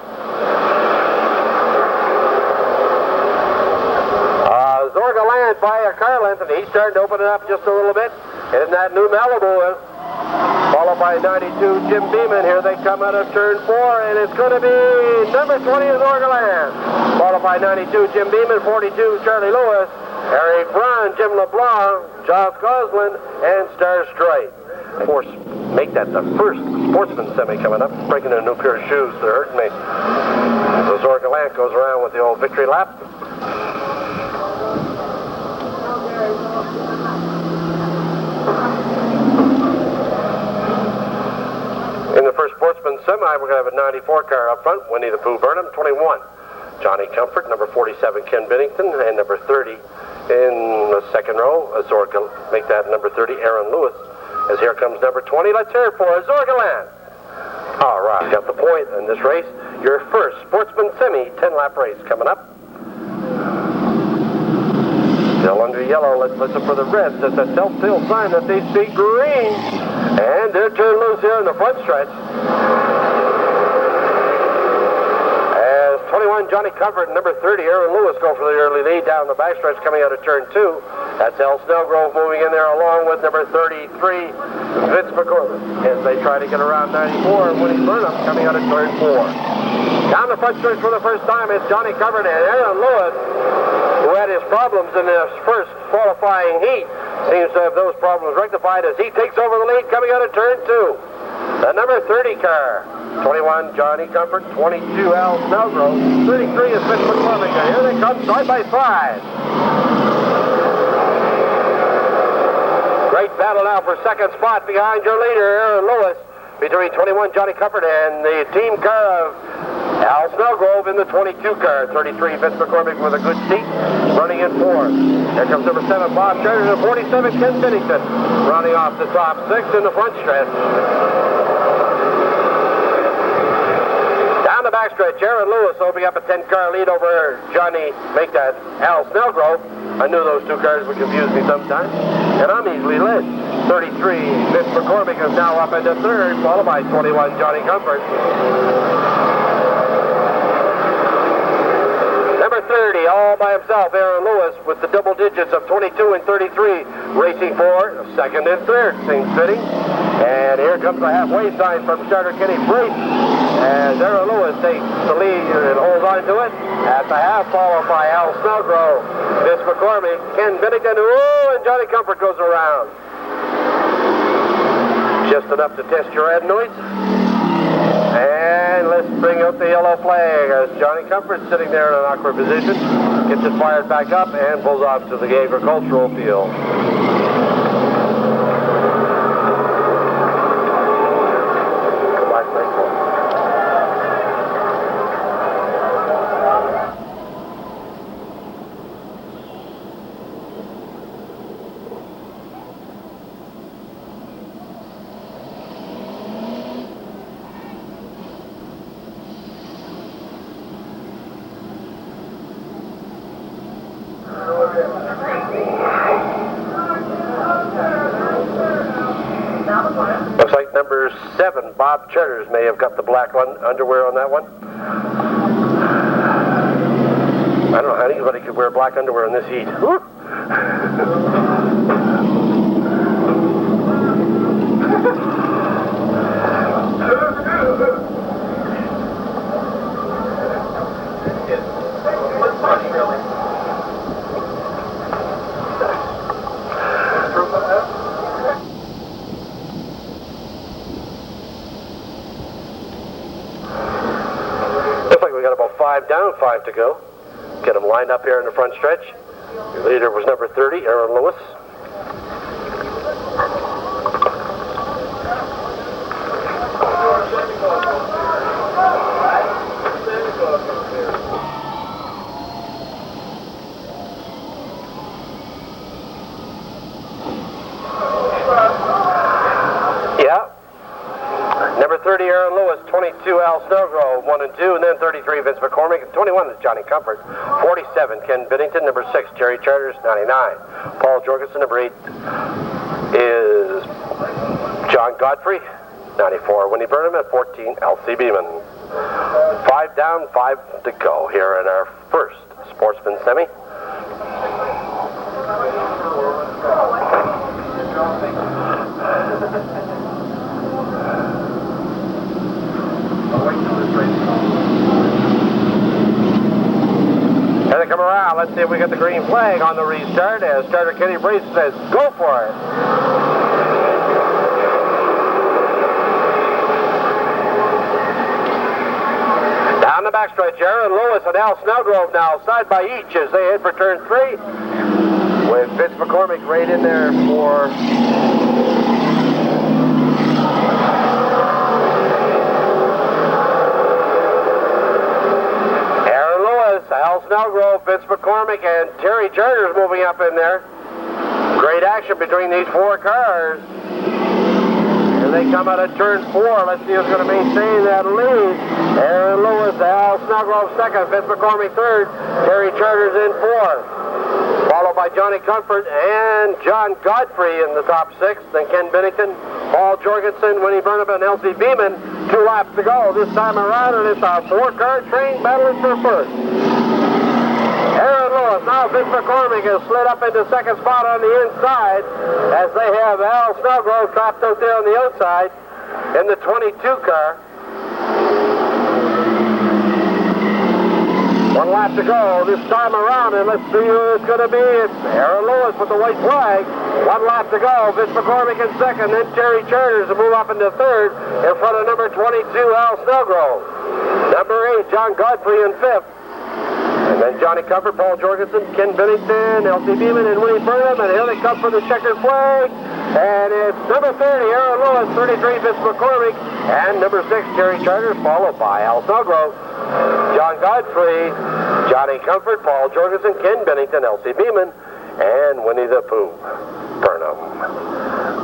Azor Gallant by a car length, and he's starting to open it up just a little bit. In that new Malibu is. Followed by 92 Jim Beeman. Here they come out of turn 4, and it's going to be number 20 Azor Gallant. Followed by 92 Jim Beeman, 42 Charlie Lewis, Eric Brown, Jim LeBlanc, Josh Goslin, and Star Stripe. Of course, make that the first sportsman semi coming up. Breaking a new pair of shoes. They're hurting me. Azor Gallant goes around with the old victory lap. In the first sportsman semi, we're going to have a 94 car up front, Winnie the Pooh Burnham, 21. Johnny Comfort, number 47, Ken Bennington, and number 30 in the second row, Azor Gallant. Make that number 30, Aaron Lewis. As here comes number 20, let's hear it for Azor Gallant. All right, got the point in this race. Your first sportsman semi, 10-lap race coming up. Still under yellow, let's listen for the red. That's a telltale sign that they see green. And they're turned loose here in the front stretch. As 21 Johnny Comfort and number 30 Aaron Lewis go for the early lead down the backstretch coming out of turn 2. That's Al Snellgrove moving in there along with number 33 Vince McCormick as they try to get around 94 and Winnie Burnham coming out of turn 4. Down the front stretch for the first time, it's Johnny Comfort and Aaron Lewis, who had his problems in his first qualifying heat. Seems to have those problems rectified as he takes over the lead coming out of turn 2. The number 30 car. 21 Johnny Comfort, 22 Al Snellgrove, 33 is Vince McCormick. Here they come side by side. battle now for second spot behind your leader, Aaron Lewis, between 21 Johnny Comfort and the team car of Al Snellgrove in the 22 car. 33 Vince McCormick with a good seat, running in fourth. Here comes number 7 Bob Charter, and 47 Ken Bennington, rounding off the top 6 in the front stretch. Down the backstretch, Aaron Lewis opening up a 10-car lead over Johnny, make that Al Snellgrove. I knew those two cars would confuse me sometimes, and I'm easily led. 33 Vince McCormick is now up into third, followed by 21 Johnny Comfort. Number 30, all by himself, Aaron Lewis, with the double digits of 22 and 33, racing for second and third, seems fitting. And here comes the halfway sign from starter Kenny Brace, as Aaron Lewis takes the lead and holds on to it at the half, followed by Al Snellgrove, Vince McCormick, Ken Bennington, and Johnny Comfort goes around. Just enough to test your adenoids. And let's bring out the yellow flag as Johnny Comfort, sitting there in an awkward position, gets it fired back up and pulls off to the agricultural field. Looks like number 7, Bob Charters, may have got the black underwear on that one. I don't know how anybody could wear black underwear in this heat. About 5 down, 5 to go. Get them lined up here in the front stretch. Your leader was number 30, Aaron Lewis. Yeah. Number 30, Aaron Lewis. 22, Al Snellgrove, 1 and 2, and then 33, Vince McCormick, and 21 is Johnny Comfort. 47, Ken Bennington. Number 6, Jerry Charters, 99. Paul Jorgensen. Number 8 is John Godfrey, 94. Winnie Burnham at 14, L.C. Beeman. 5 down, 5 to go here in our first Sportsman Semi. Here they come around. Let's see if we get the green flag on the restart as starter Kenny Brace says, go for it. Down the backstretch, Aaron Lewis and Al Snellgrove now side by each as they head for turn 3. With Vince McCormick right in there for Al Snellgrove, Vince McCormick, and Terry Charters moving up in there. Great action between these 4 cars. Here they come out of turn 4. Let's see who's going to maintain that lead. Aaron Lewis, Al Snellgrove second, Vince McCormick third, Terry Charters in fourth. Followed by Johnny Comfort and John Godfrey in the top 6. Then Ken Bennington, Paul Jorgensen, Winnie Burnham, and L.C. Beeman. 2 laps to go this time around, and it's our 4-car train battling for first. Aaron Lewis, now Vince McCormick has slid up into second spot on the inside as they have Al Snellgrove trapped out there on the outside in the 22 car. 1 lap to go this time around, and let's see who it's going to be. It's Aaron Lewis with the white flag. 1 lap to go. Vince McCormick in second, then Terry Charters to move up into third in front of number 22, Al Snellgrove. Number 8, John Godfrey in fifth. And then Johnny Comfort, Paul Jorgensen, Ken Bennington, L.C. Beeman, and Winnie Burnham. And here they come for the checkered flag. And it's number 30, Aaron Lewis, 33, Vince McCormick, and number 6, Jerry Charters, followed by Al Snowgrove, John Godfrey, Johnny Comfort, Paul Jorgensen, Ken Bennington, Elsie Beeman, and Winnie the Pooh Burnham.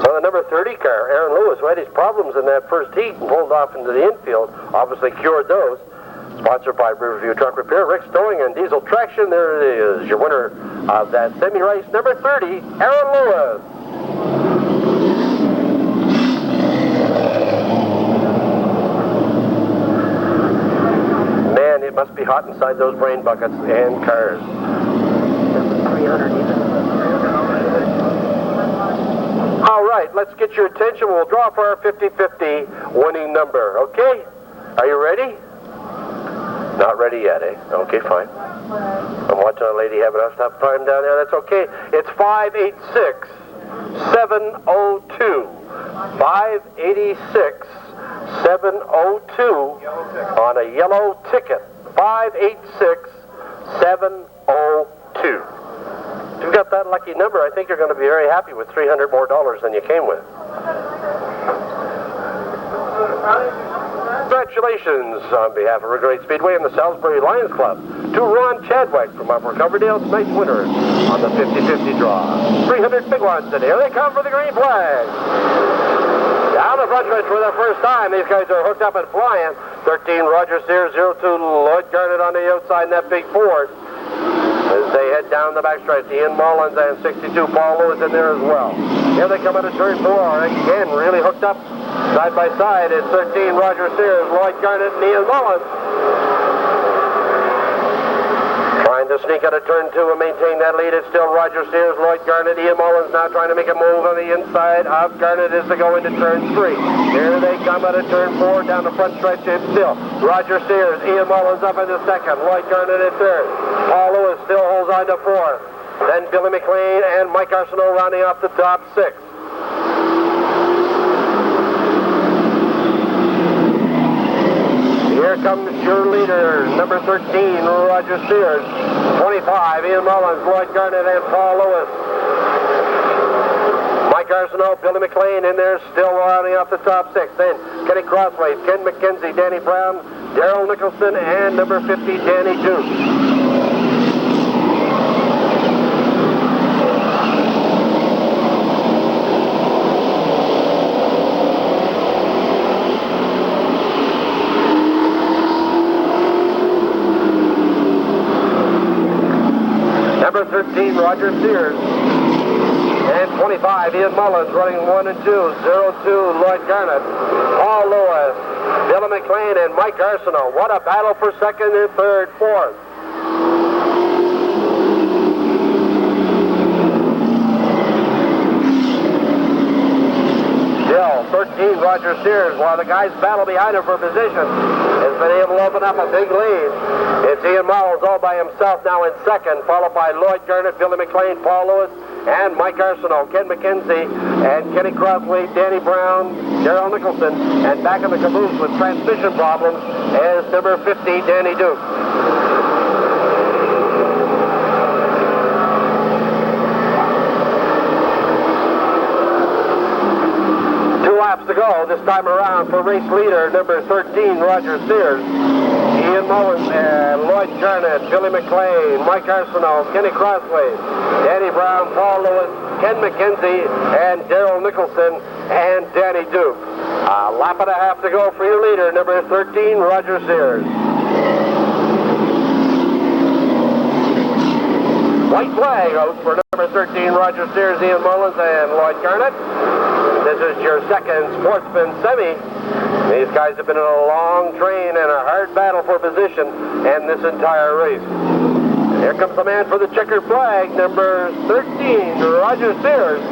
So the number 30 car, Aaron Lewis, who had his problems in that first heat and pulled off into the infield, obviously cured those. Sponsored by Riverview Truck Repair, Rick Stowing, and Diesel Traction. There it is, your winner of that semi-race, number 30, Aaron Lewis. Man, it must be hot inside those brain buckets and cars. 300 even. All right, let's get your attention. We'll draw for our 50-50 winning number, okay? Are you ready? Not ready yet, eh? Okay, fine. I'm watching a lady have enough time down there. That's okay. It's 586-702. 586-702 on a yellow ticket. 586-702. If you got that lucky number, I think you're going to be very happy with $300 more than you came with. Congratulations on behalf of Great Speedway and the Salisbury Lions Club to Ron Chadwick from Upper Coverdale, tonight's winner on the 50-50 draw. 300 big ones, and here they come for the green flag. Down the front stretch for the first time. These guys are hooked up and flying. 13 Roger Sears, 02 Lloyd Garnett on the outside in that big Ford. As they head down the backstretch, Ian Mullins and 62 Paul Lewis in there as well. Here they come into turn 4. Again, really hooked up side by side. It's 13 Roger Sears, Lloyd Garnett, and Ian Mullins. Trying to sneak out of turn 2 and maintain that lead. It's still Roger Sears, Lloyd Garnett, Ian Mullins now trying to make a move on the inside of Garnett as they go into turn 3. Here they come out of turn 4 down the front stretch. It's still Roger Sears, Ian Mullins up in the second, Lloyd Garnett in third. Paul Lewis still holds on to 4th. Then Billy McLean and Mike Arsenault rounding off the top 6. Here comes your leader, number 13, Roger Sears. 25, Ian Mullins, Lloyd Garnett, and Paul Lewis. Mike Arsenault, Billy McLean in there, still rounding off the top 6. Then Kenny Crossway, Ken McKenzie, Danny Brown, Daryl Nicholson, and number 50, Danny Duke. Number 13, Roger Sears. And 25, Ian Mullins running 1 and 2. 02, Lloyd Garnett. Paul Lewis, Billy McLean, and Mike Arsenault. What a battle for second and third, fourth. Still, 13, Roger Sears, while the guys battle behind him for position, has been able to open up a big lead. It's Ian Mullins all by himself now in second, followed by Lloyd Garnett, Billy McLean, Paul Lewis, and Mike Arsenault, Ken McKenzie, and Kenny Crossway, Danny Brown, Daryl Nicholson, and back in the caboose with transmission problems is number 50, Danny Duke. Laps to go this time around for race leader number 13, Roger Sears. Ian Mullins and Lloyd Garnett, Billy McLean, Mike Arsenault, Kenny Crossway, Danny Brown, Paul Lewis, Ken McKenzie, and Daryl Nicholson, and Danny Duke. A lap and a half to go for your leader, number 13, Roger Sears. White flag out for number 13, Roger Sears, Ian Mullins, and Lloyd Garnett. This is your second Sportsman semi. These guys have been in a long train and a hard battle for position in this entire race. And here comes the man for the checkered flag, number 13, Roger Sears,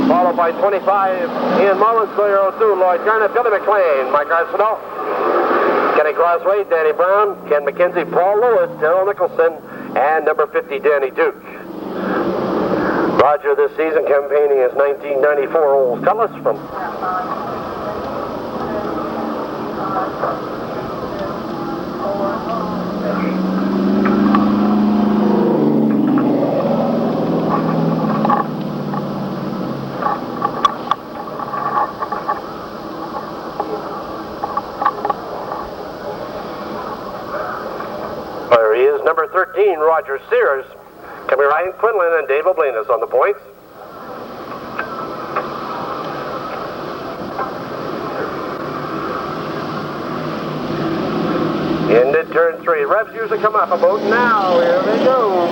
followed by 25, Ian Mullins, 02, Lloyd Garnett, Billy McLean, Mike Arsenault, Kenny Crossway, Danny Brown, Ken McKenzie, Paul Lewis, Daryl Nicholson, and number 50, Danny Duke. Roger this season campaigning as 1994 Old Cutlass from number 13, Roger Sears. Coming Ryan Quinlan and Dave Oblinus on the points. Into turn 3. Revs usually come up about now. Here they go.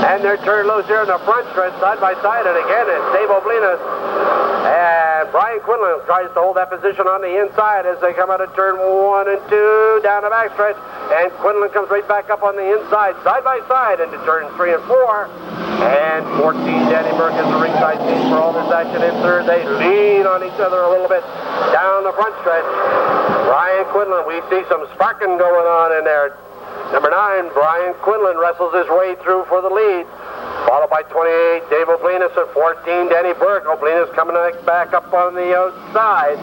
And they're turned loose here in the front stretch, side by side. And again, it's Dave Oblinus. And Brian Quinlan tries to hold that position on the inside as they come out of turn 1 and 2, down the backstretch. And Quinlan comes right back up on the inside, side by side, into turn 3 and 4. And 14, Danny Burke is the ringside seat for all this action in third. They lean on each other a little bit down the front stretch. Brian Quinlan, we see some sparking going on in there. Number 9, Brian Quinlan wrestles his way through for the lead. Followed by 28, Dave Oblinus, at 14, Danny Burke. Oblinus coming back up on the outside.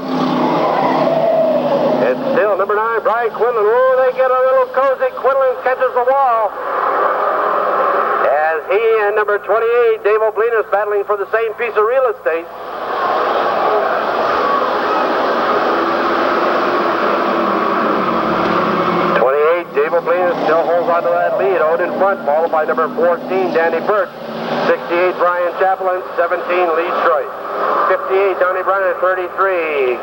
And still, number 9, Brian Quinlan. Oh, they get a little cozy. Quinlan catches the wall. As he and number 28, Dave Oblinus, battling for the same piece of real estate. Dave Oblinus still holds onto that lead, out in front, followed by number 14, Danny Burke. 68, Brian Chaplin. 17, Lee Stroit. 58, Donnie Brennan. 33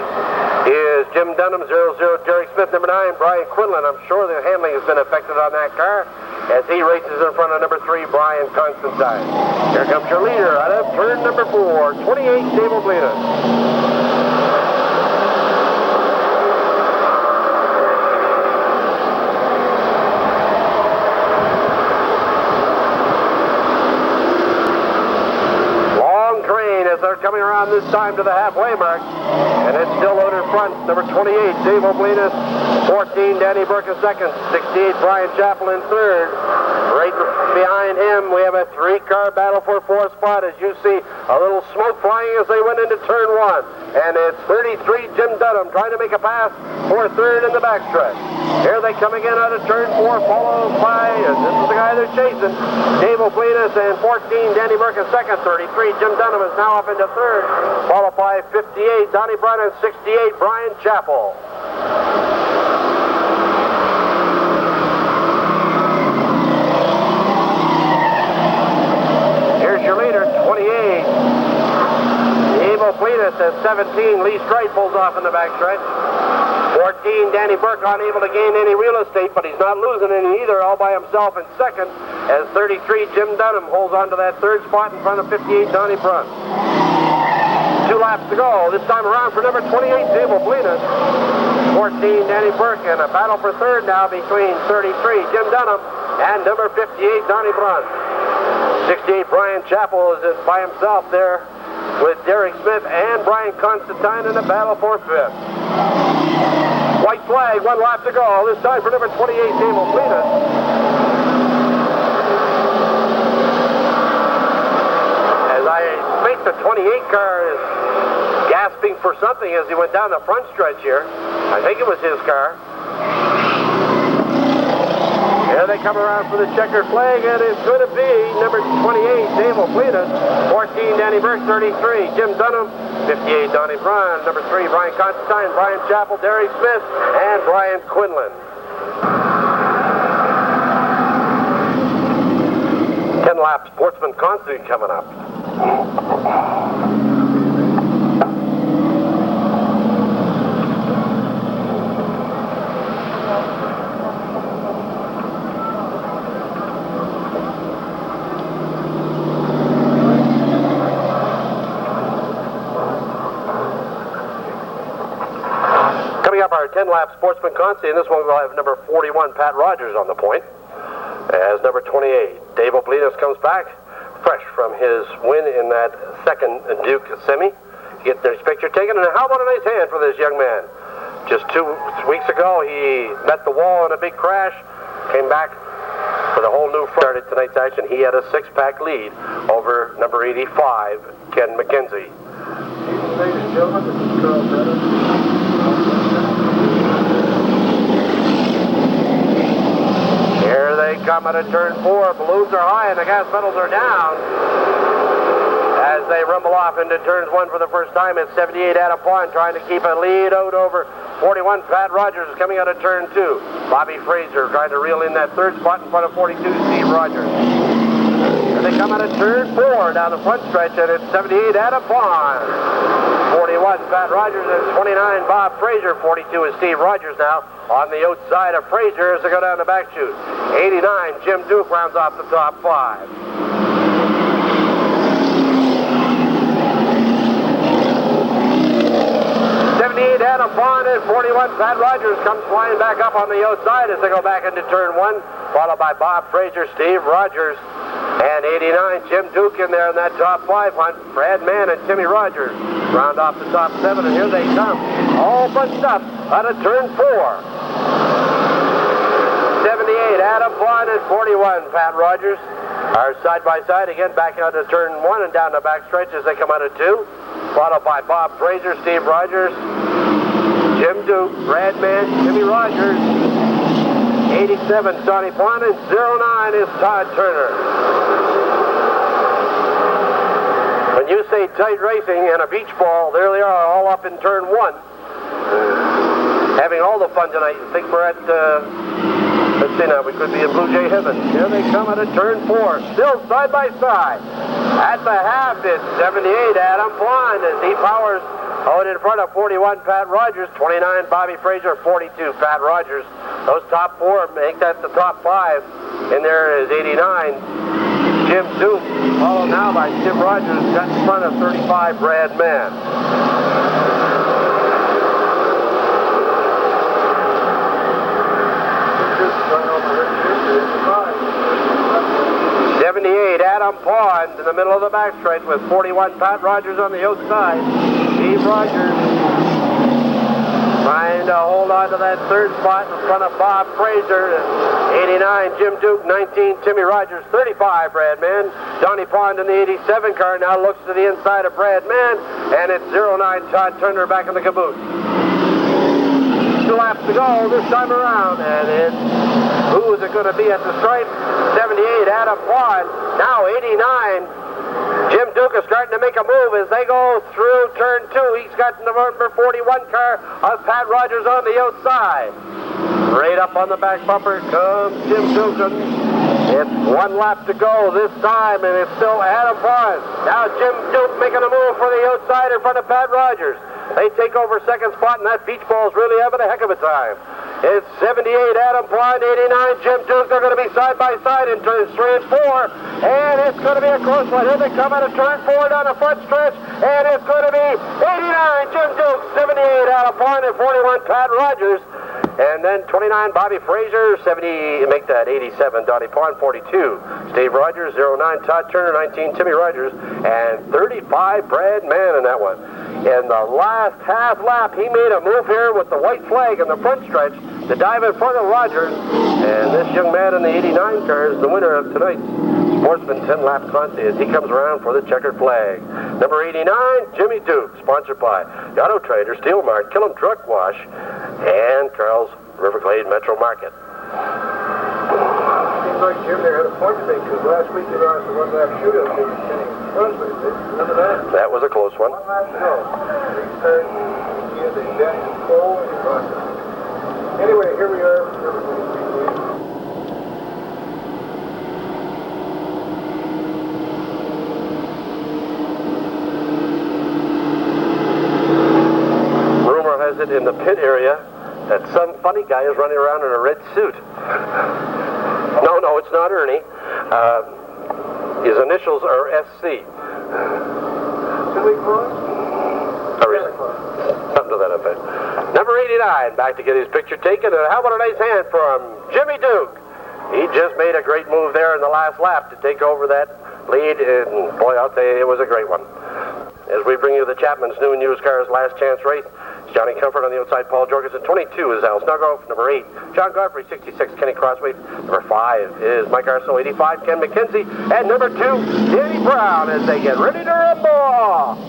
is Jim Dunham. 00, Derek Smith. Number 9, Brian Quinlan. I'm sure the handling has been affected on that car as he races in front of number 3, Brian Constantine. Here comes your leader out of turn number 4, 28, Dave Oblinus. They're coming around this time to the halfway mark, and it's still out in front. Number 28, Dave Oblinus. 14, Danny Burke in second. 68, Brian Chaplin in third. Right behind him, we have a 3-car battle for 4th spot. As you see, a little smoke flying as they went into turn 1. And it's 33, Jim Dunham, trying to make a pass for third in the backstretch. Here they come again out of turn 4, followed by, this is the guy they're chasing, Dave Oblinus, and 14, Danny Burke in second. 33, Jim Dunham is now up into third, followed by 58, Donnie Brennan, 68, Brian Chappell. Here's your leader, 28, Dave Oblinus at 17, Lee Strite pulls off in the backstretch. 14, Danny Burke, unable to gain any real estate, but he's not losing any either, all by himself in second, as 33, Jim Dunham holds on to that third spot in front of 58, Donnie Brunt. 2 laps to go, this time around for number 28, Dave Oblinus. 14, Danny Burke, and a battle for third now between 33, Jim Dunham, and number 58, Donnie Brunt. 68, Brian Chappell is by himself there with Derek Smith and Brian Constantine in a battle for 5th. White flag, 1 lap to go. This time for number 28, Dave Oblinus. As I think the 28 car is gasping for something as he went down the front stretch here. I think it was his car. Here they come around for the checkered flag, and it's going to be number 28, Dave Oblinus. 14, Danny Burke. 33, Jim Dunham. 58, Donnie Brunt. Number 3, Brian Constantine, Brian Chappell, Derek Smith, and Brian Quinlan. 10-lap Sportsman Constant coming up. Our 10-lap Sportsman Constant. In this one, we'll have number 41, Pat Rogers, on the point. As number 28, Dave Oblinus comes back, fresh from his win in that second Duke semi. You get this picture taken, and how about a nice hand for this young man? Just 2 weeks ago, he met the wall in a big crash, came back for the whole new started tonight's action. He had a 6-pack lead over number 85, Ken McKenzie. Ladies and gentlemen, this is Carl Brennan. Here they come out of turn 4. Balloons are high and the gas pedals are down. As they rumble off into turns 1 for the first time. It's 78 Adam Pond trying to keep a lead out over 41 Pat Rogers is coming out of turn 2. Bobby Fraser trying to reel in that third spot in front of 42 Steve Rogers. And they come out of turn 4 down the front stretch, and it's 78 Adam Pond. 41 Pat Rogers and 29 Bob Fraser. 42 is Steve Rogers now on the outside of Fraser as they go down the back chute. 89 Jim Duke rounds off the top 5. 78 Adam Pond and 41 Pat Rogers comes flying back up on the outside as they go back into turn 1, followed by Bob Fraser, Steve Rogers, and 89 Jim Duke in there in that top 5 hunt. Brad Mann and Timmy Rogers round off the top 7, and here they come, all bunched up out of turn 4. 78 Adam Pond and 41 Pat Rogers are side by side again, back out of turn 1 and down the back stretch as they come out of 2. Followed by Bob Fraser, Steve Rogers, Jim Duke, Brad Mann, Timmy Rogers, 87 Sonny Pond, and 09 is Todd Turner. When you say tight racing and a beach ball, there they are all up in turn 1. Having all the fun tonight. I think we're at, let's see now, we could be in Blue Jay heaven. Here they come out of turn 4, still side by side. At the half, it's 78 Adam Pond as he powers out in front of 41 Pat Rogers, 29 Bobby Fraser, 42 Pat Rogers. Those top 4 make that the top 5. In there is 89 Jim Duke, followed now by Tim Rogers, got in front of 35 Brad Mann. 78 Adam Pond in the middle of the backstretch with 41 Pat Rogers on the outside. Steve Rogers trying to hold on to that third spot in front of Bob Fraser. 89 Jim Duke, 19 Timmy Rogers, 35 Brad Mann. Donnie Pond in the 87 car now looks to the inside of Brad Mann, and it's 09 Todd Turner back in the caboose. 2 laps to go this time around, and it's who is it going to be at the stripe? 78 Adam Pond. Now 89 Jim Duke is starting to make a move as they go through turn 2. He's got the number 41 car of Pat Rogers on the outside. Right up on the back bumper comes Jim Duke. It's 1 lap to go this time, and it's still Adam Pond. Now Jim Duke making a move for the outside in front of Pat Rogers. They take over second spot, and that beach ball is really having a heck of a time. It's 78 Adam Pond, 89 Jim Duke. They're going to be side by side in turns 3 and 4, and it's going to be a close one. Here they come out of turn 4 down the front stretch, and it's going to be 89 Jim Duke, 78 Adam Pond, and 41 Pat Rogers. And then 29 Bobby Fraser, 70, make that 87 Donnie Pond, 42 Steve Rogers, 09 Todd Turner, 19 Timmy Rogers, and 35 Brad Mann in that one. In the last half lap, he made a move here with the white flag in the front stretch to dive in front of Rogers. And this young man in the 89 car is the winner of tonight's Sportsman 10-lap contest. He comes around for the checkered flag. Number 89, Jimmy Duke, sponsored by the Auto Trader, Steel Mart, Killam Truck Wash, and Carl's Riverglade Metro Market. Seems like Jim there had a point to make, because last week he lost the 1-lap shootout against Kenny Brunswick. Remember that? That was a close one. 1 lap to go. He had the deck control and he lost it. Anyway, here we are. Rumor has it in the pit area that some funny guy is running around in a red suit. No, it's not Ernie. His initials are SC. Silly Claus? Something to that effect. Number 89, back to get his picture taken. And how about a nice hand from Jimmy Duke? He just made a great move there in the last lap to take over that lead. And boy, I'll tell you, it was a great one. As we bring you the Chapman's new and used cars last chance race, it's Johnny Comfort on the outside, Paul Jorgensen. 22 is Al Snuggrove. Number 8, John Godfrey. 66, Kenny Crossway. Number 5 is Mike Arsenault. 85, Ken McKenzie. And number 2, Danny Brown as they get ready to rumble.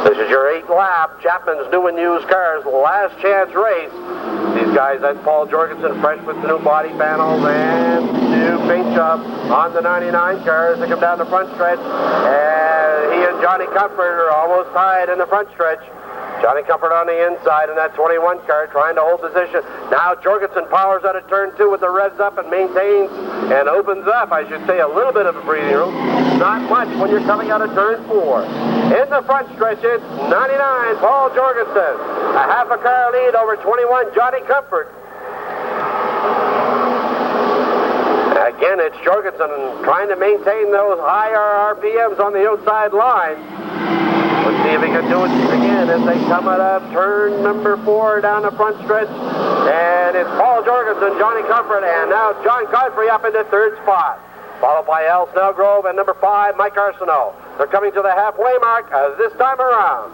This is your 8th lap, Chapman's new and used cars last chance race. These guys, that's Paul Jorgensen, fresh with the new body panels and new paint job on the 99 car as they come down the front stretch. And he and Johnny Comfort are almost tied in the front stretch. Johnny Comfort on the inside in that 21 car trying to hold position. Now Jorgensen powers out of turn 2 with the revs up and maintains and opens up, I should say, a little bit of a breathing room. Not much when you're coming out of turn 4. In the front stretch, it's 99, Paul Jorgensen. A half a car lead over 21, Johnny Comfort. Again, it's Jorgensen trying to maintain those higher RPMs on the outside line. Let's see if he can do it again as they come out of turn number 4 down the front stretch. And it's Paul Jorgensen, Johnny Comfort, and now John Godfrey up into third spot. Followed by Al Snellgrove and number 5, Mike Arsenault. They're coming to the halfway mark this time around.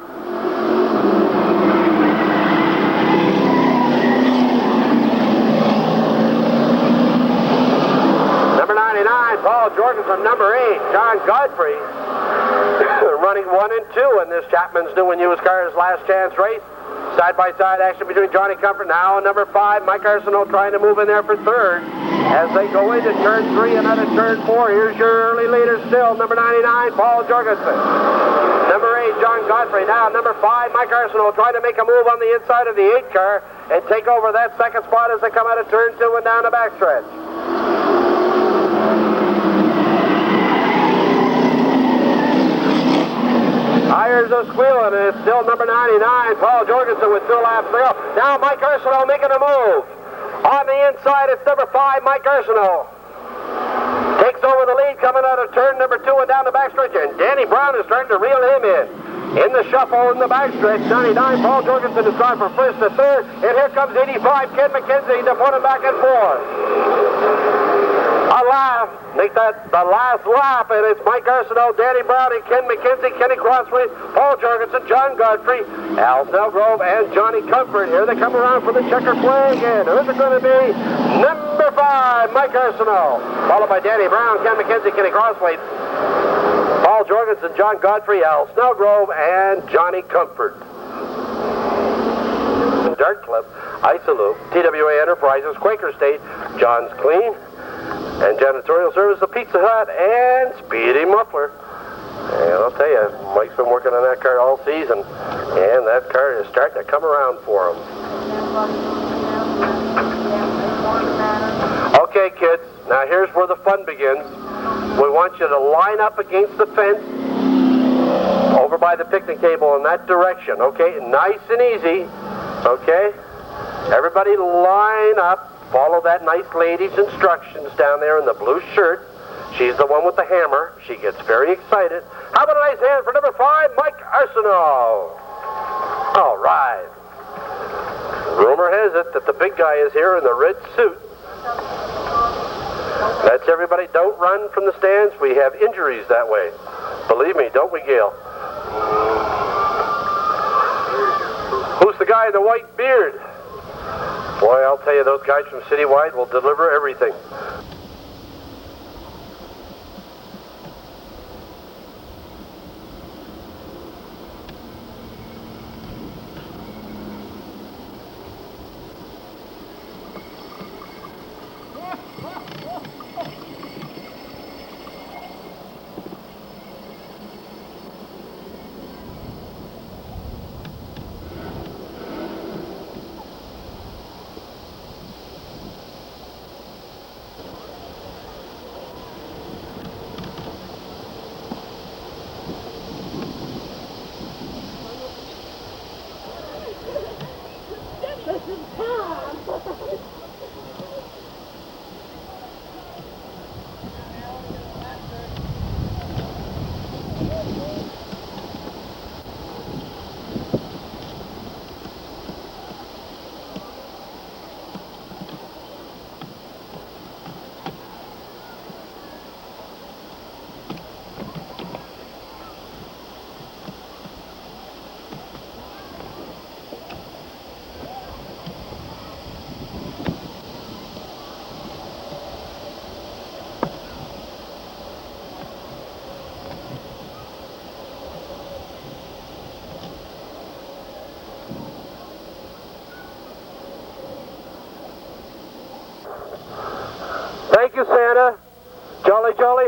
Number 99, Paul Jorgensen. Number 8, John Godfrey. Running 1 and 2 in this Chapman's New and Used Cars Last Chance race. Side-by-side action between Johnny Comfort now and number 5, Mike Arsenault, trying to move in there for third. As they go into turn 3 and out of turn 4, here's your early leader still, number 99, Paul Jorgensen. Number 8, John Godfrey. Now number 5, Mike Arsenault, trying to make a move on the inside of the 8 car and take over that second spot as they come out of turn 2 and down the backstretch. Tires are squealing, and it's still number 99, Paul Jorgensen, with 2 laps to go. Now Mike Arsenault making a move. On the inside, it's number 5, Mike Arsenault. Takes over the lead coming out of turn number 2 and down the backstretch, and Danny Brown is starting to reel him in. In the shuffle in the backstretch, 99, Paul Jorgensen is gone from first to third, and here comes 85, Ken McKenzie, to put him back and forth. A lap, make that the last lap, and it's Mike Arsenault, Danny Brown, and Ken McKenzie, Kenny Crossway, Paul Jorgensen, John Godfrey, Al Snellgrove, and Johnny Comfort. Here they come around for the checker flag, and who's it going to be? Number 5, Mike Arsenault, followed by Danny Brown, Ken McKenzie, Kenny Crossway, Paul Jorgensen, John Godfrey, Al Snellgrove, and Johnny Comfort. Dart Club, Isaloo, TWA Enterprises, Quaker State, John's Clean, and Janitorial Service, the Pizza Hut, and Speedy Muffler. And I'll tell you, Mike's been working on that car all season, and that car is starting to come around for him. Okay, kids, now here's where the fun begins. We want you to line up against the fence over by the picnic table in that direction, okay? Nice and easy, okay? Everybody line up. Follow that nice lady's instructions down there in the blue shirt. She's the one with the hammer. She gets very excited. How about a nice hand for number 5, Mike Arsenault? All right. Rumor has it that the big guy is here in the red suit. That's everybody. Don't run from the stands. We have injuries that way. Believe me, don't we, Gail? Who's the guy in the white beard? Boy, I'll tell you, those guys from Citywide will deliver everything.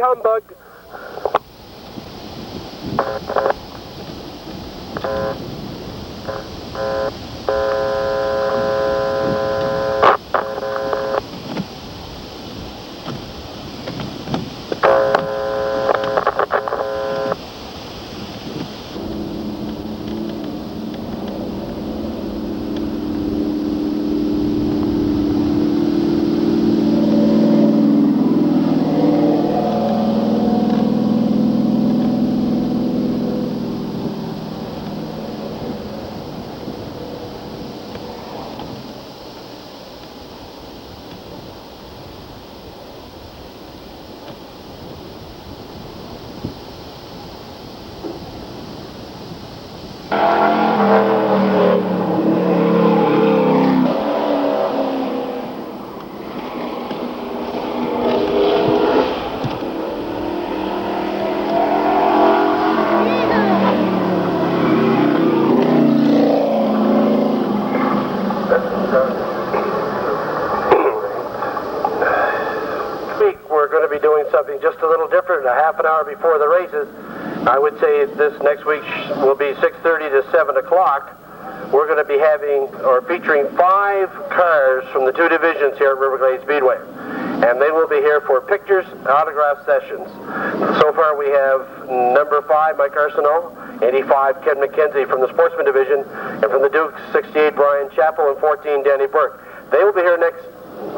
humbug. Something just a little different, a half an hour before the races. I would say this next week will be 6:30 to 7 o'clock. We're going to be having or featuring 5 cars from the 2 divisions here at Riverglade Speedway. And they will be here for pictures, autograph sessions. So far we have number 5, Mike Arsenault, 85, Ken McKenzie from the Sportsman Division, and from the Dukes, 68, Brian Chappell, and 14, Danny Burke. They will be here next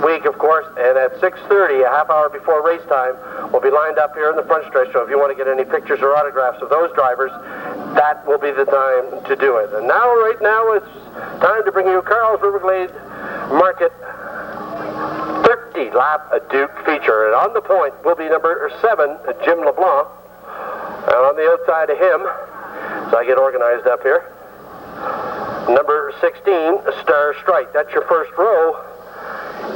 week, of course, and at 6:30, a half hour before race time, we'll be lined up here in the front stretch, so if you want to get any pictures or autographs of those drivers, that will be the time to do it. And now, right now, it's time to bring you Carl's Riverglade Market 30-lap Duke feature. And on the point will be number 7, Jim LeBlanc. And on the outside of him, so I get organized up here, number 16, Star Strike. That's your first row.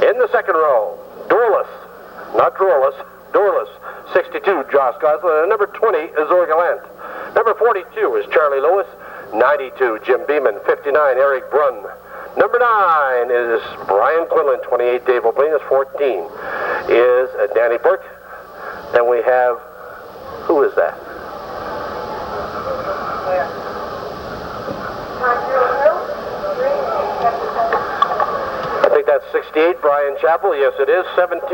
In the second row, Dorless, not Dorless, Dorless, 62, Josh Goslin, and number 20 is Orgalant. Number 42 is Charlie Lewis, 92, Jim Beeman, 59, Eric Brunn. Number 9 is Brian Quinlan, 28, Dave O'Blinas, 14 is Danny Burke. Then we have, who is that? I think that's 68, Brian Chappell. Yes, it is. 17,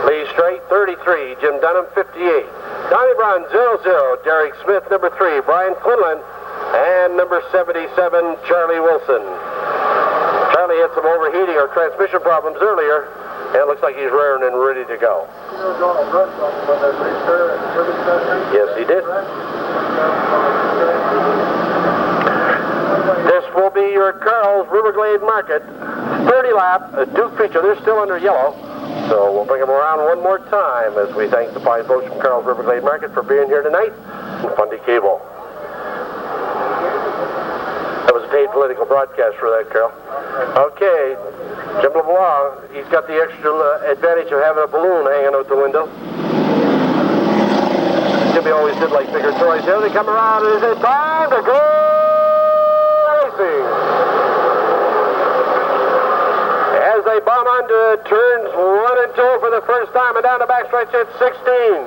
Lee Strait. 33, Jim Dunham. 58, Donnie Brown. 00, Derek Smith. Number 3, Brian Quinlan. And number 77, Charlie Wilson. Charlie had some overheating or transmission problems earlier, and it looks like he's raring and ready to go. Yes, he did. This will be your Carl's Riverglade Market 30-lap Duke feature. They're still under yellow, so we'll bring them around one more time as we thank the fine folks from Carl's Riverglade Market for being here tonight. And Fundy Cable. That was a paid political broadcast for that, Carol. Okay, Jim LeBlanc, he's got the extra advantage of having a balloon hanging out the window. Jimmy always did like bigger toys. Here they come around, and it's time to go racing. As they bomb onto turns 1 and 2 for the first time, and down the backstretch at 16.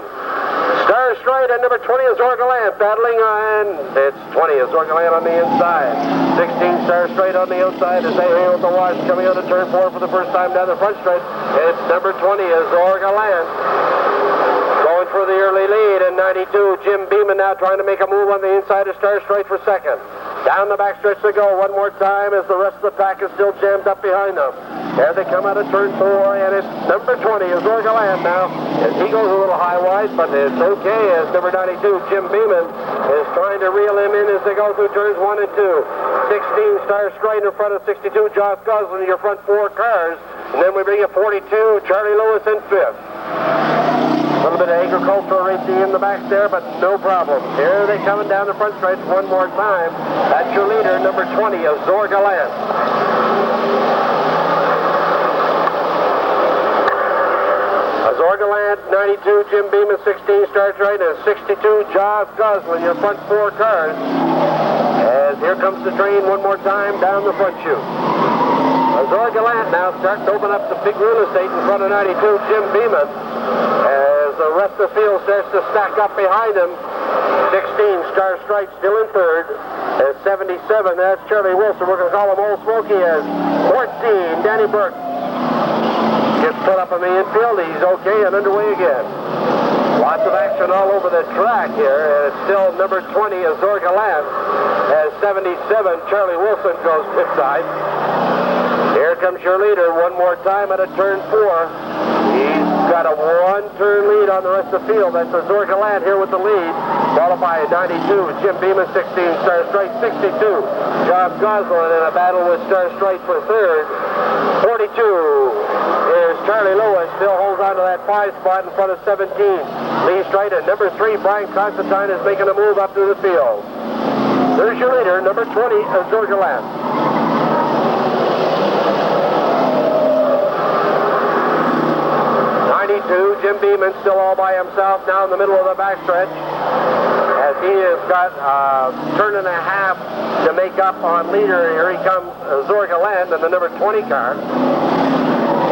Star Straight and number 20 is Orgalant battling on. It's 20 is Orgalant on the inside. 16 Star Straight on the outside as they hail the wash coming out of turn 4 for the first time down the front stretch. It's number 20 is Orgalant. Going for the early lead in 92. Jim Beeman now trying to make a move on the inside of Star Straight for second. Down the backstretch they go one more time as the rest of the pack is still jammed up behind them. There they come out of turn 4, and it's number 20 is Orgalant now. As he goes a little high-wise, but it's okay as number 92, Jim Beeman, is trying to reel him in as they go through turns 1 and 2. 16 Star Straight in front of 62, Josh Goslin, your front 4 cars. And then we bring you 42, Charlie Lewis in 5th. A little bit of agricultural racing in the back there, but no problem. Here they coming down the front stretch one more time. That's your leader, number 20 is Orgalant. Orgalant, 92, Jim Beeman, 16 starts right, and 62, Josh Goslin, your front 4 cars. As here comes the train one more time down the front chute. As Orgalant now starts to open up the big real estate in front of 92, Jim Beeman. As the rest of the field starts to stack up behind him. 16, Star Strike still in third. And 77, that's Charlie Wilson. We're going to call him Old Smoky as 14, Danny Burke. Gets put up in the infield. He's okay and underway again. Lots of action all over the track here. And it's still number 20, Azor Gallant. As 77, Charlie Wilson goes pit side. Here comes your leader one more time at a turn 4. He's got a one-turn lead on the rest of the field. That's Azor Gallant here with the lead. Followed by 92, Jim Beeman, 16, Star Strike, 62. John Goslin in a battle with Star Strike for third. 42 is Charlie Lewis, still holds on to that 5 spot in front of 17. Lee Strite and number 3, Brian Constantine is making a move up through the field. There's your leader, number 20, Azor Gallant. 92, Jim Beeman still all by himself now in the middle of the backstretch. As he has got a turn and a half to make up on leader. Here he comes, Azor Gallant in the number 20 car.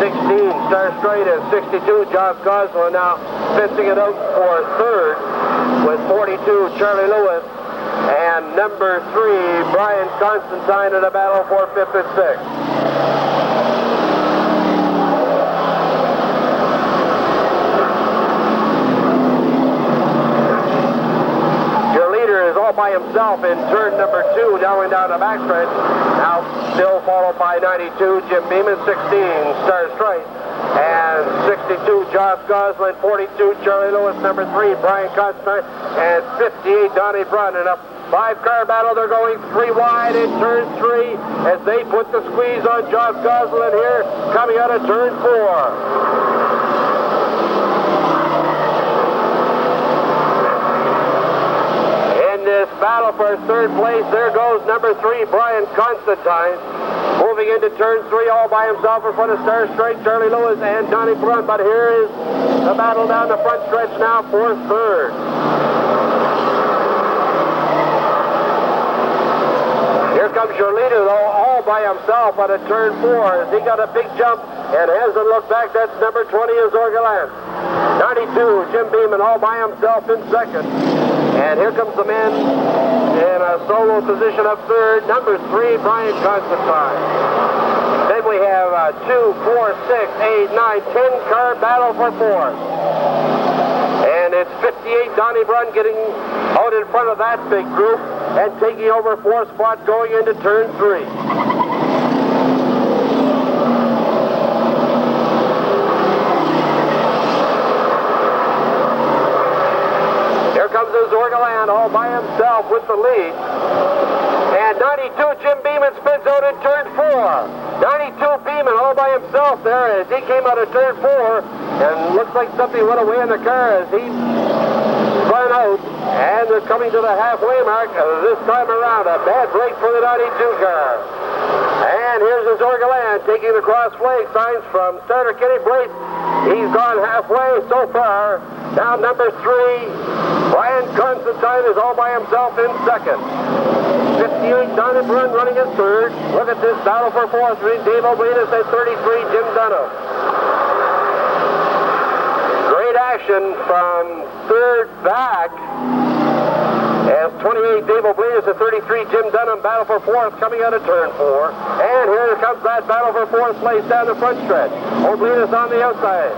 16, Star Straight, and 62, Josh Goslin now fencing it out for third with 42, Charlie Lewis, and number 3, Brian Constantine in a battle for 5th and 6th. By himself in turn number 2, going down the backstretch. Now still followed by 92, Jim Beeman, 16, Star Strike, and 62, Josh Goslin, 42, Charlie Lewis, number 3, Brian Constantine, and 58, Donnie Brunn. In a 5-car battle, they're going 3 wide in turn 3 as they put the squeeze on Josh Goslin here, coming out of turn 4. This battle for third place, there goes number 3, Brian Constantine, moving into turn 3 all by himself in front of Star Strike, Charlie Lewis, and Donnie Brunn. But here is the battle down the front stretch now for third. Here comes your leader, though, all by himself on a turn 4. As he got a big jump and hasn't looked back, that's number 20, Azor Gallant. 92, Jim Beeman, all by himself in second. And here comes the man in a solo position of third, number 3, Brian Constantine. Then we have a 2, 4, 6, 8, 9, 10-car battle for fourth. And it's 58, Donnie Brunn getting out in front of that big group and taking over 4th spot going into turn 3. Azor Gallant all by himself with the lead. And 92, Jim Beeman spins out in turn 4. 92, Beeman all by himself there as he came out of turn 4. And looks like something went away in the car as he spun out. And they're coming to the halfway mark this time around. A bad break for the 92 car. And here's Azor Gallant taking the cross flag signs from starter Kenny Blake. He's gone halfway so far. Now number 3, Brian Constantine is all by himself in second. 58, Donnie Brunn running in third. Look at this battle for fourth between Dave Oblinus and 33, Jim Dunham. Great action from third back. As 28, Dave Oblinus and 33, Jim Dunham battle for fourth coming out of turn 4. And here comes that battle for fourth place down the front stretch. Oblinus on the outside.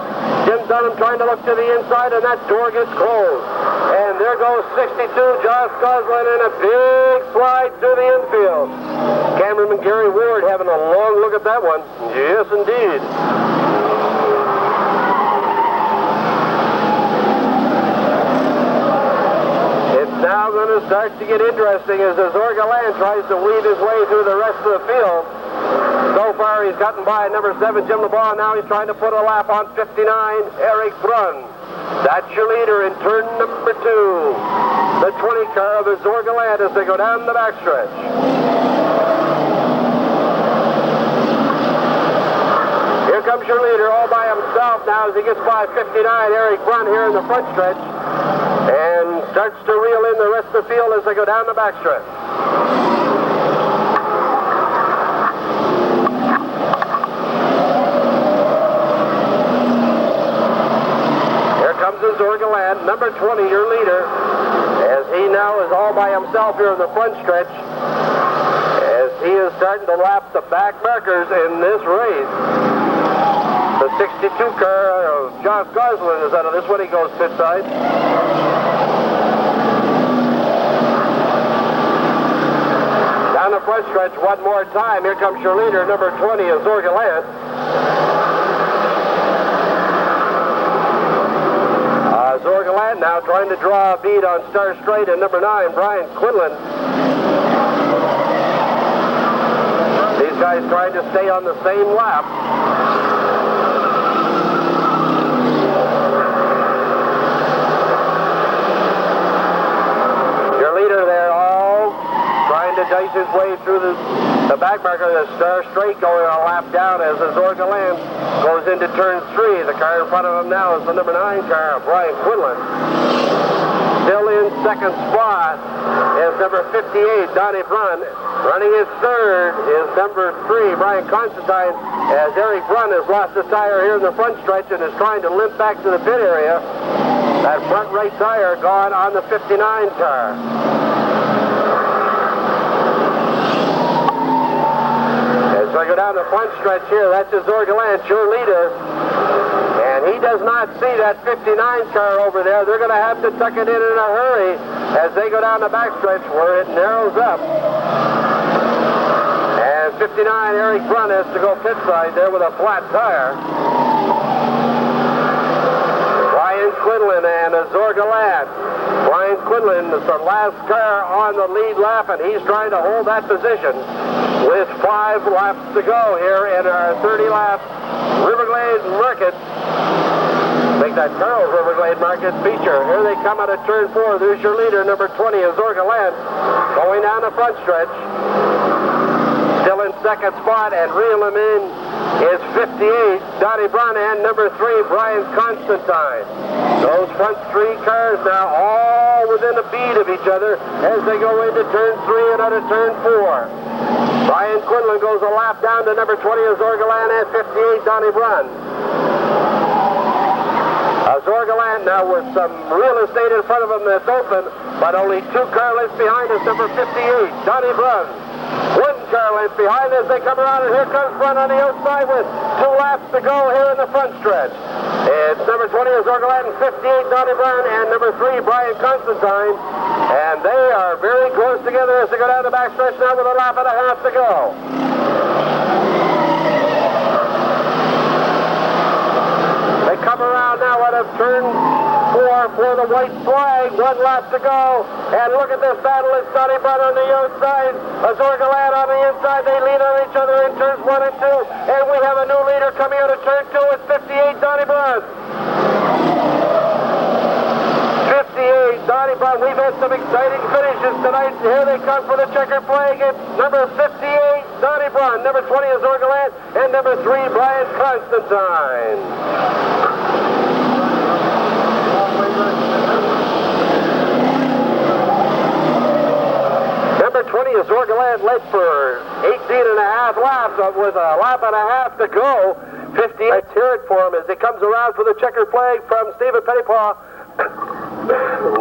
Jim Dunham trying to look to the inside, and that door gets closed. And there goes 62, Josh Goslin, in a big slide through the infield. Cameraman Gary Ward having a long look at that one. Yes, indeed. It's now going to start to get interesting as Azor Gallant tries to weave his way through the rest of the field. So far, he's gotten by number 7, Jim LeBlanc. Now he's trying to put a lap on 59, Eric Brunn. That's your leader in turn number 2. The 20 car of Azor Gallant as they go down the backstretch. Here comes your leader all by himself now as he gets by 59, Eric Brunn here in the front stretch. And starts to reel in the rest of the field as they go down the backstretch. is Orgaland, number 20, your leader, as he now is all by himself here in the front stretch, as he is starting to lap the back markers in this race. The 62 car of Josh Goslin is out of this one. He goes pit side. Down the front stretch one more time. Here comes your leader, number 20, is Orgaland. Zorgaland now trying to draw a bead on Star Straight and number 9, Brian Quinlan. These guys trying to stay on the same lap. Your leader there, all trying to dice his way through the back marker. The Star Straight going a lap down as the Zorgaland goes into turn 3. The car in front of him now is the number 9 car, Brian Quinlan. Still in second spot is number 58, Donnie Brunn. Running his third is number 3, Brian Constantine, as Eric Brunn has lost a tire here in the front stretch and is trying to limp back to the pit area. That front right tire gone on the 59 car. As I go down the front stretch here, that's his Orgaland, your leader. And he does not see that 59 car over there. They're going to have to tuck it in a hurry as they go down the backstretch where it narrows up. And 59, Eric Brunn has to go pit side there with a flat tire. Brian Quinlan and Zorgaland. Brian Quinlan is the last car on the lead lap, and he's trying to hold that position with 5 laps to go here in our 30-lap Riverglade Market. Make that Carl's Riverglade Market feature. Here they come out of turn 4. There's your leader, number 20, is Zorgaland, going down the front stretch. Still in second spot, and reel him in is 58, Donnie Brunn, and number 3, Brian Constantine. Those front 3 cars now all within a bead of each other as they go into turn 3 and out of turn 4. Brian Quinlan goes a lap down to number 20 of Zorgaland and 58, Donnie Brunn. Zorgaland now with some real estate in front of him that's open, but only 2 car lengths behind us, number 58, Donnie Brunn. 1 car length behind as they come around, and here comes Brunn on the outside with 2 laps to go here in the front stretch. It's number 20 of Zorgaland and 58, Donnie Brunn, and number 3, Brian Constantine. And they are very close together as they go down the backstretch now with a lap and a half to go. They come around now out of turn 4 for the white flag. 1 lap to go. And look at this battle. It's Donnie Brunn on the outside, Zorgaland on the inside. They lean on each other in turns 1 and 2. And we have a new leader coming out of turn 2. It's 58, Donnie Brunn. 58, Donnie Brunn. We've had some exciting finishes tonight. Here they come for the checker flag. It's number 58, Donnie Brunn. Number 20 is Zorgaland. And number 3, Brian Constantine. Number 20 is Zorgaland, led for 18 and a half laps with a lap and a half to go. 50, let's hear it for him as he comes around for the checkered flag from Stephen Pettipaw.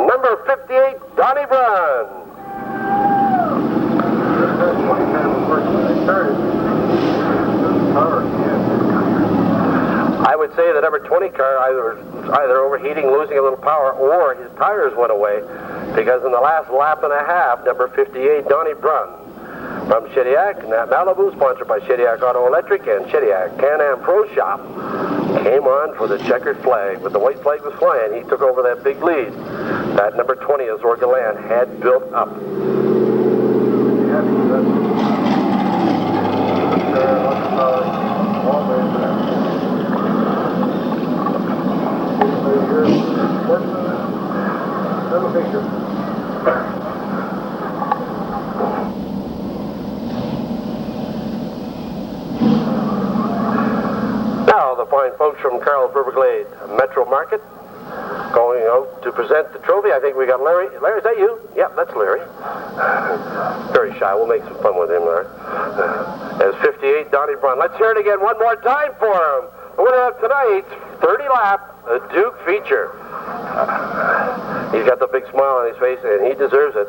Number 58, Donnie Brunn. I would say the number 20 car either overheating, losing a little power, or his tires went away, because in the last lap and a half, number 58, Donnie Brunn from Shediac, Malibu, sponsored by Shediac Auto Electric and Shediac Can-Am Pro Shop, came on for the checkered flag. But the white flag was flying. He took over that big lead that number 20 of Zorgaland had built up. Now the fine folks from Carl's Riverglade Metro Market going out to present the trophy. I think we got Larry. Larry, is that you? Yep, that's Larry. Very shy. We'll make some fun with him, Larry. There's 58, Donnie Brunn. Let's hear it again one more time for him. we're going to have tonight's 30-lap Duke feature. He's got the big smile on his face, and he deserves it.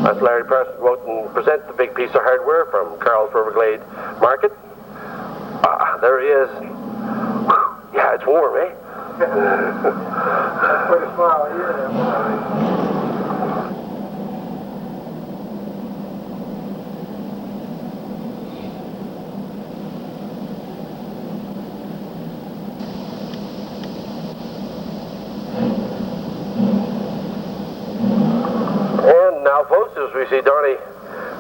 That's Larry Parsons go out and present the big piece of hardware from Carl's Riverglade Market. There he is. Yeah, it's warm, eh? Put a smile here. And now, folks, as we see Donnie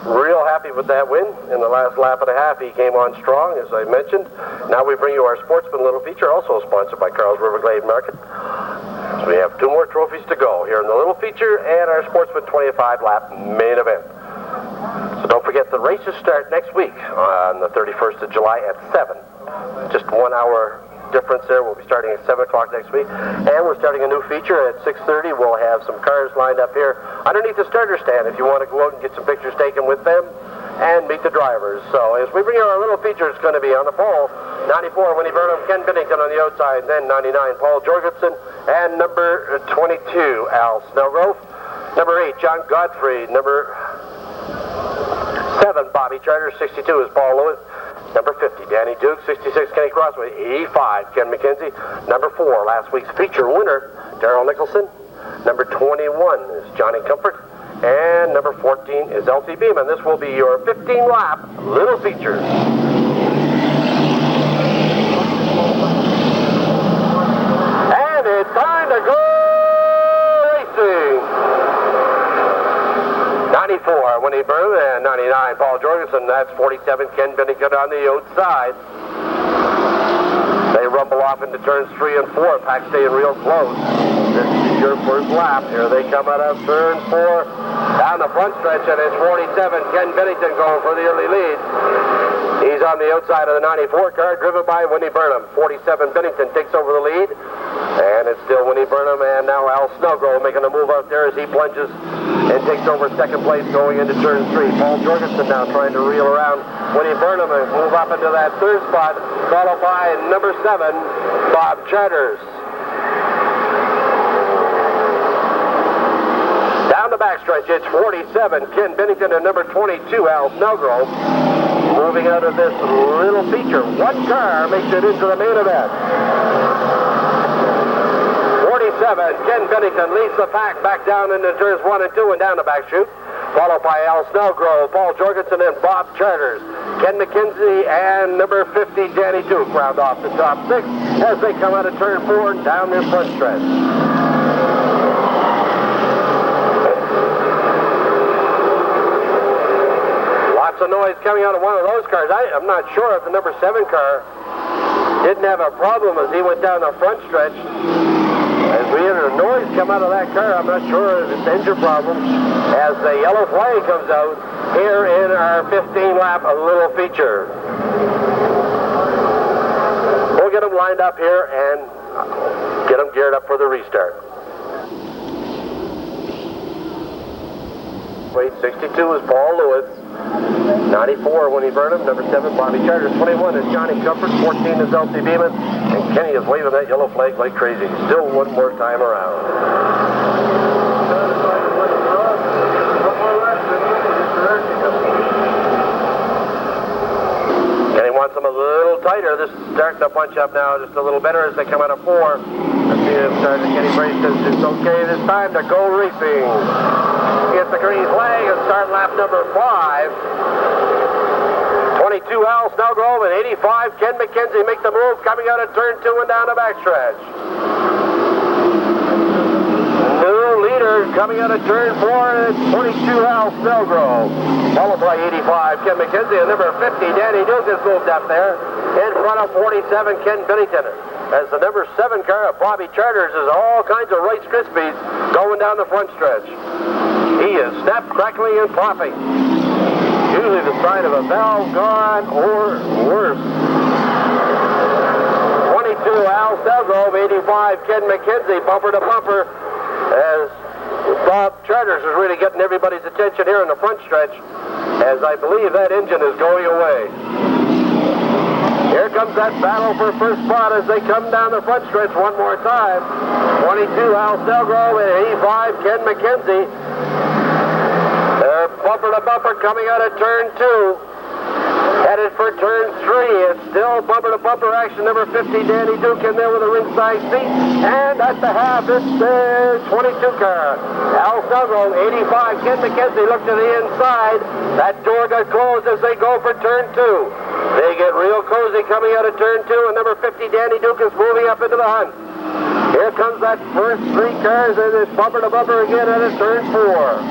real happy with that win. In the last lap and a half, he came on strong, as I mentioned. Now we bring you our Sportsman Little Feature, also sponsored by Carl's Riverglade Market. So we have 2 more trophies to go here in the Little Feature and our Sportsman 25-lap main event. So don't forget, the races start next week on the 31st of July at 7. Just 1 hour difference there. We'll be starting at 7 o'clock next week. And we're starting a new feature at 6:30. We'll have some cars lined up here underneath the starter stand if you want to go out and get some pictures taken with them and meet the drivers. So as we bring you our little feature, it's going to be on the pole, 94, Winnie Burnham, Ken Bennington on the outside, then 99, Paul Jorgensen, and number 22, Al Snellgrove, number 8, John Godfrey, number 7, Bobby Charter, 62 is Paul Lewis, number 50, Danny Duke, 66, Kenny Crossway, 85, Ken McKenzie, number 4, last week's feature winner, Darrell Nicholson, number 21 is Johnny Comfort, and number 14 is Elsie Beeman. This will be your 15-lap little feature. And it's time to go racing. 94, Winnie Byrne, and 99, Paul Jorgensen. That's 47, Ken Bennington on the outside. They rumble off into turns 3 and 4. Pack staying real close. This is your first lap. Here they come out of turn 4. Down the front stretch, and it's 47, Ken Bennington going for the early lead. He's on the outside of the 94 car, driven by Winnie Burnham. 47, Bennington takes over the lead. And it's still Winnie Burnham, and now Al Snellgrove making a move out there as he plunges and takes over second place going into turn 3. Paul Jorgensen now trying to reel around Winnie Burnham and move up into that third spot, followed by number 7, Bob Chatters. Down the backstretch, it's 47, Ken Bennington, and number 22, Al Snellgrove. Moving out of this little feature, 1 car makes it into the main event. 47, Ken Bennington leads the pack back down into turns 1 and 2 and down the back chute, followed by Al Snellgrove, Paul Jorgensen, and Bob Charters. Ken McKenzie and number 50, Danny Duke, round off the top 6 as they come out of turn 4 and down their front stretch. Lots of noise coming out of one of those cars. I'm not sure if the number 7 car didn't have a problem as he went down the front stretch. As we hear the noise come out of that car, I'm not sure if it's engine problem. As the yellow flag comes out here in our 15-lap little feature. We'll get them lined up here and get them geared up for the restart. Wait, 62 is Paul Lewis. 94, Winnie Burnham. Number 7, Bobby Charters. 21 is Johnny Comfort. 14 is Elsie Beeman. And Kenny is waving that yellow flag like crazy. Still one more time around. Kenny wants them a little tighter. This is starting to punch up now just a little better as they come out of 4. Let's see if Kenny Brace says it's okay this time to go racing. Gets the green flag and start lap number 5. 22 Al Snellgrove and 85 Ken McKenzie make the move coming out of turn 2 and down the backstretch. New leader coming out of turn 4 and it's 22 Al Snellgrove. Followed by 85 Ken McKenzie and number 50 Danny Duke has moved up there in front of 47 Ken Bennington. As the number 7 car of Bobby Charters is all kinds of Rice Krispies going down the front stretch. He is snap, crackling, and popping. Usually the sign of a valve gone or worse. 22 Al Snellgrove, 85 Ken McKenzie, bumper to bumper, as Bob Charters is really getting everybody's attention here in the front stretch, as I believe that engine is going away. Here comes that battle for first spot as they come down the front stretch one more time. 22, Al Selgrove, and 85, Ken McKenzie. They're bumper to bumper coming out of turn 2. Headed for turn 3. It's still bumper to bumper action. Number 50, Danny Duke, in there with a ringside seat. And at the half, it's the 22 car. Al Selgrove, 85, Ken McKenzie, look to the inside. That door got closed as they go for turn 2. They get real cozy coming out of turn 2, and number 50, Danny Duke, is moving up into the hunt. Here comes that first 3 cars, and it's bumper to bumper again out of turn 4.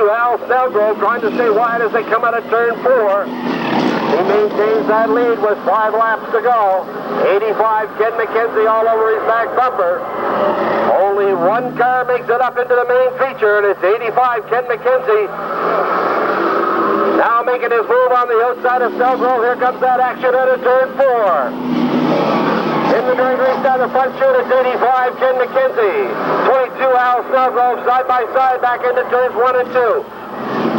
Al Selgrove trying to stay wide as they come out of turn 4. He maintains that lead with 5 laps to go. 85, Ken McKenzie all over his back bumper. Only 1 car makes it up into the main feature, and it's 85, Ken McKenzie. Now making his move on the outside of Selgrove. Here comes that action out of turn 4. In the drag race down the front chute, it's 85, Ken McKenzie. 22, Al Selgrove, side by side, back into turns 1 and 2.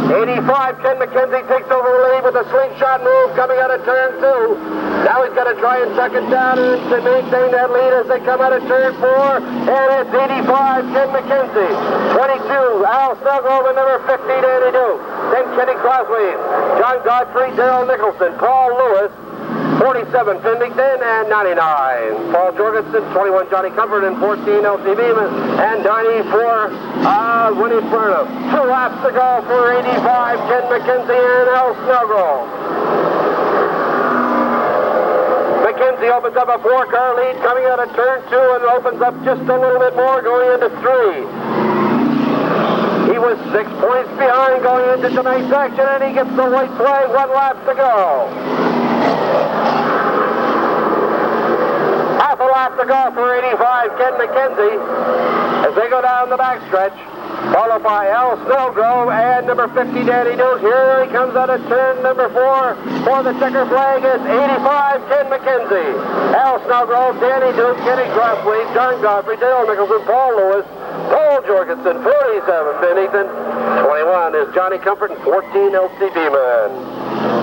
85, Ken McKenzie takes over the lead with a slingshot move coming out of turn 2. Now he's got to try and chuck it down and to maintain that lead as they come out of turn 4. And it's 85, Ken McKenzie. 22, Al Selgrove, and number 50, Danny Duke. Then Kenny Crosby, John Godfrey, Darrell Nicholson, Paul Lewis, 47, Findington, and 99, Paul Jorgensen, 21, Johnny Comfort, and 14, L.C. Beeman, and 94, Winnie Burnham. 2 laps to go for 85, Ken McKenzie and Al Selgrove. McKenzie opens up a 4-car lead coming out of turn 2 and opens up just a little bit more going into 3. He was 6 points behind going into tonight's action, and he gets the white flag, 1 lap to go. Half a lap to go for 85, Ken McKenzie, as they go down the backstretch, followed by Al Selgrove and number 50, Danny Duke. Here he comes out of turn number 4 for the checker flag. It's 85, Ken McKenzie. Al Selgrove, Danny Duke, Kenny Crosby, John Godfrey, Darrell Nicholson, Paul Lewis, Paul Jorgensen, 47, Bennington, 21 is Johnny Comfort, and 14, L.C. Beeman.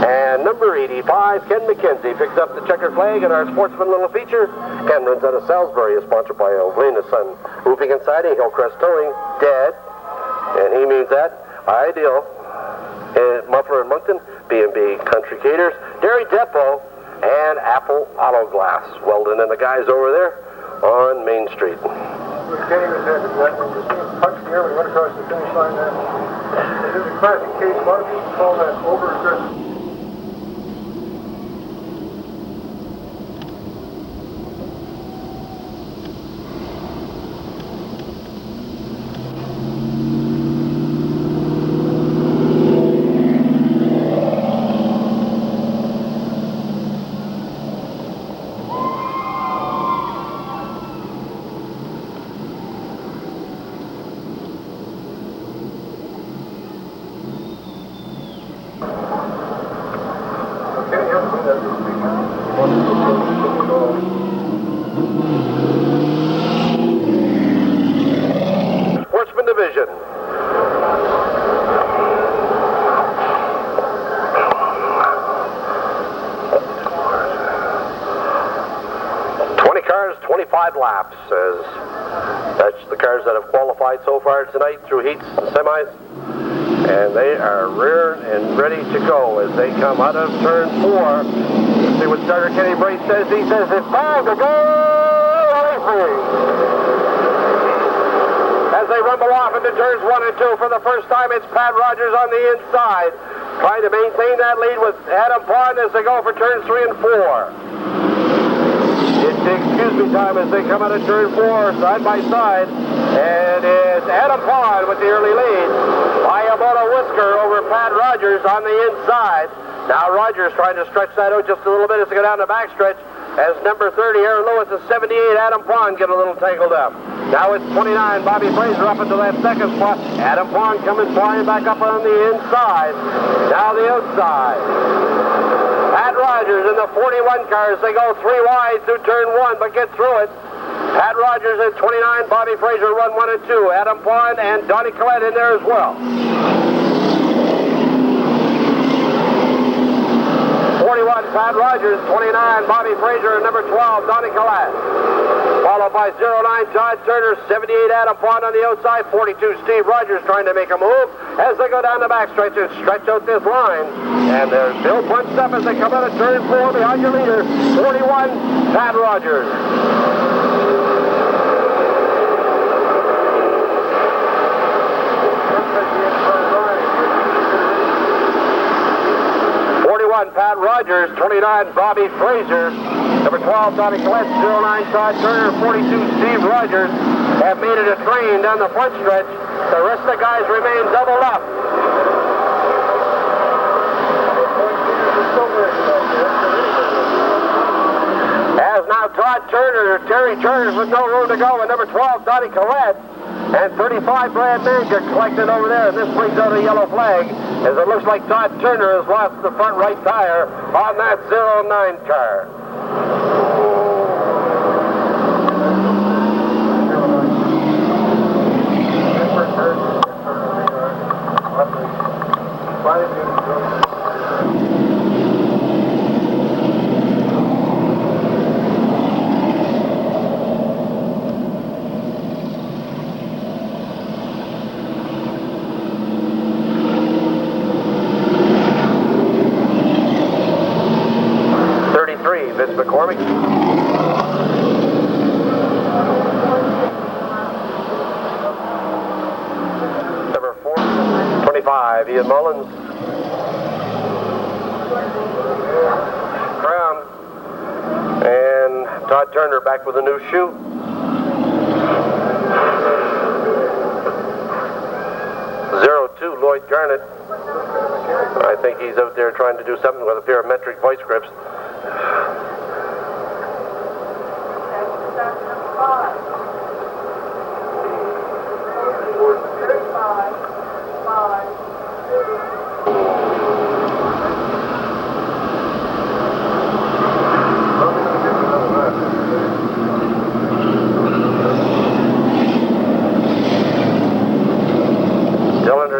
And number 85, Ken McKenzie, picks up the checker flag in our Sportsman Little Feature. Ken runs out of Salisbury, is sponsored by O'Brien & Son Roofing and Siding, Hillcrest Towing, Dad, and he means that, Ideal, and Muffler and Moncton, B&B Country Caters, Dairy Depot, and Apple Auto Glass. Weldon and the guys over there on Main Street. Kenny was there, punch the air when he went across the finish line there. This is a classic case. A lot of people call that over-aggressive. Sportsman Division. Cars, 25 laps, as that's the cars that have qualified so far tonight through heats and semis, and they are reared and ready to go as they come out of turn 4. Let's see what starter Kenny Brace says. He says it's time to go racing. As they rumble off into turns 1 and 2 for the first time, it's Pat Rogers on the inside, trying to maintain that lead with Adam Pond as they go for turns 3 and 4. It's the excuse me time as they come out of turn 4, side by side. And it's Adam Pond with the early lead by about a whisker over Pat Rogers on the inside. Now Rogers trying to stretch that out just a little bit as they go down the backstretch. As number 30, Aaron Lewis, and 78, Adam Pond get a little tangled up. Now it's 29, Bobby Fraser up into that second spot. Adam Pond coming flying back up on the inside. Now the outside. Pat Rogers in the 41 cars. They go 3 wide through turn 1, but get through it. Pat Rogers at 29, Bobby Fraser run 1 and 2. Adam Pond and Donnie Collette in there as well. 41, Pat Rogers, 29, Bobby Fraser, and number 12, Donnie Collette. Followed by 09, Todd Turner, 78, Adam Pond on the outside, 42, Steve Rogers trying to make a move as they go down the backstretch and stretch out this line. And they're still bunched up as they come out of turn 4 behind your leader, 41, Pat Rogers. 41, Pat Rogers, 29, Bobby Fraser, number 12, Donnie Collette, 09, Todd Turner, 42, Steve Rogers, have made it a train down the front stretch. The rest of the guys remain doubled up. As now Todd Turner, Terry Turner with no room to go, and number 12, Donnie Collette, and 35, Brad Manker collected over there, and this brings out a yellow flag, as it looks like Todd Turner has lost the front right tire on that 09 car. Vince McCormick. Number 4, 25, Ian Mullins. Crown. And Todd Turner back with a new shoe. '02, Lloyd Garnett. I think he's out there trying to do something with a pair of metric vice grips.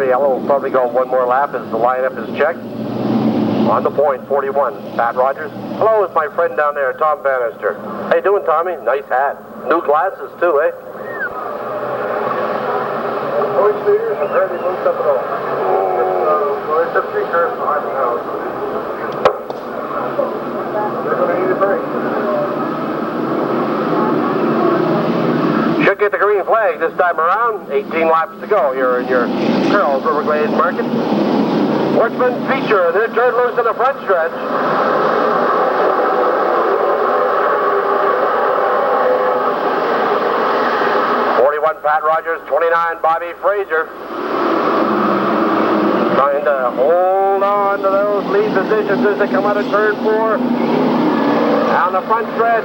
Yellow will probably go one more lap as the lineup is checked. On the point, 41, Pat Rogers. Hello, it's my friend down there, Tom Bannister. How you doing, Tommy? Nice hat. New glasses, too, eh? Points leaders have hardly moved up at all. Well, there's some 3 cars behind the house. They're going to need a break. Should get the green flag this time around. 18 laps to go here in your Carroll's Riverglades Market. Workman feature, they're turned loose in the front stretch. 41, Pat Rogers, 29, Bobby Fraser. Trying to hold on to those lead positions as they come out of turn 4. Down the front stretch.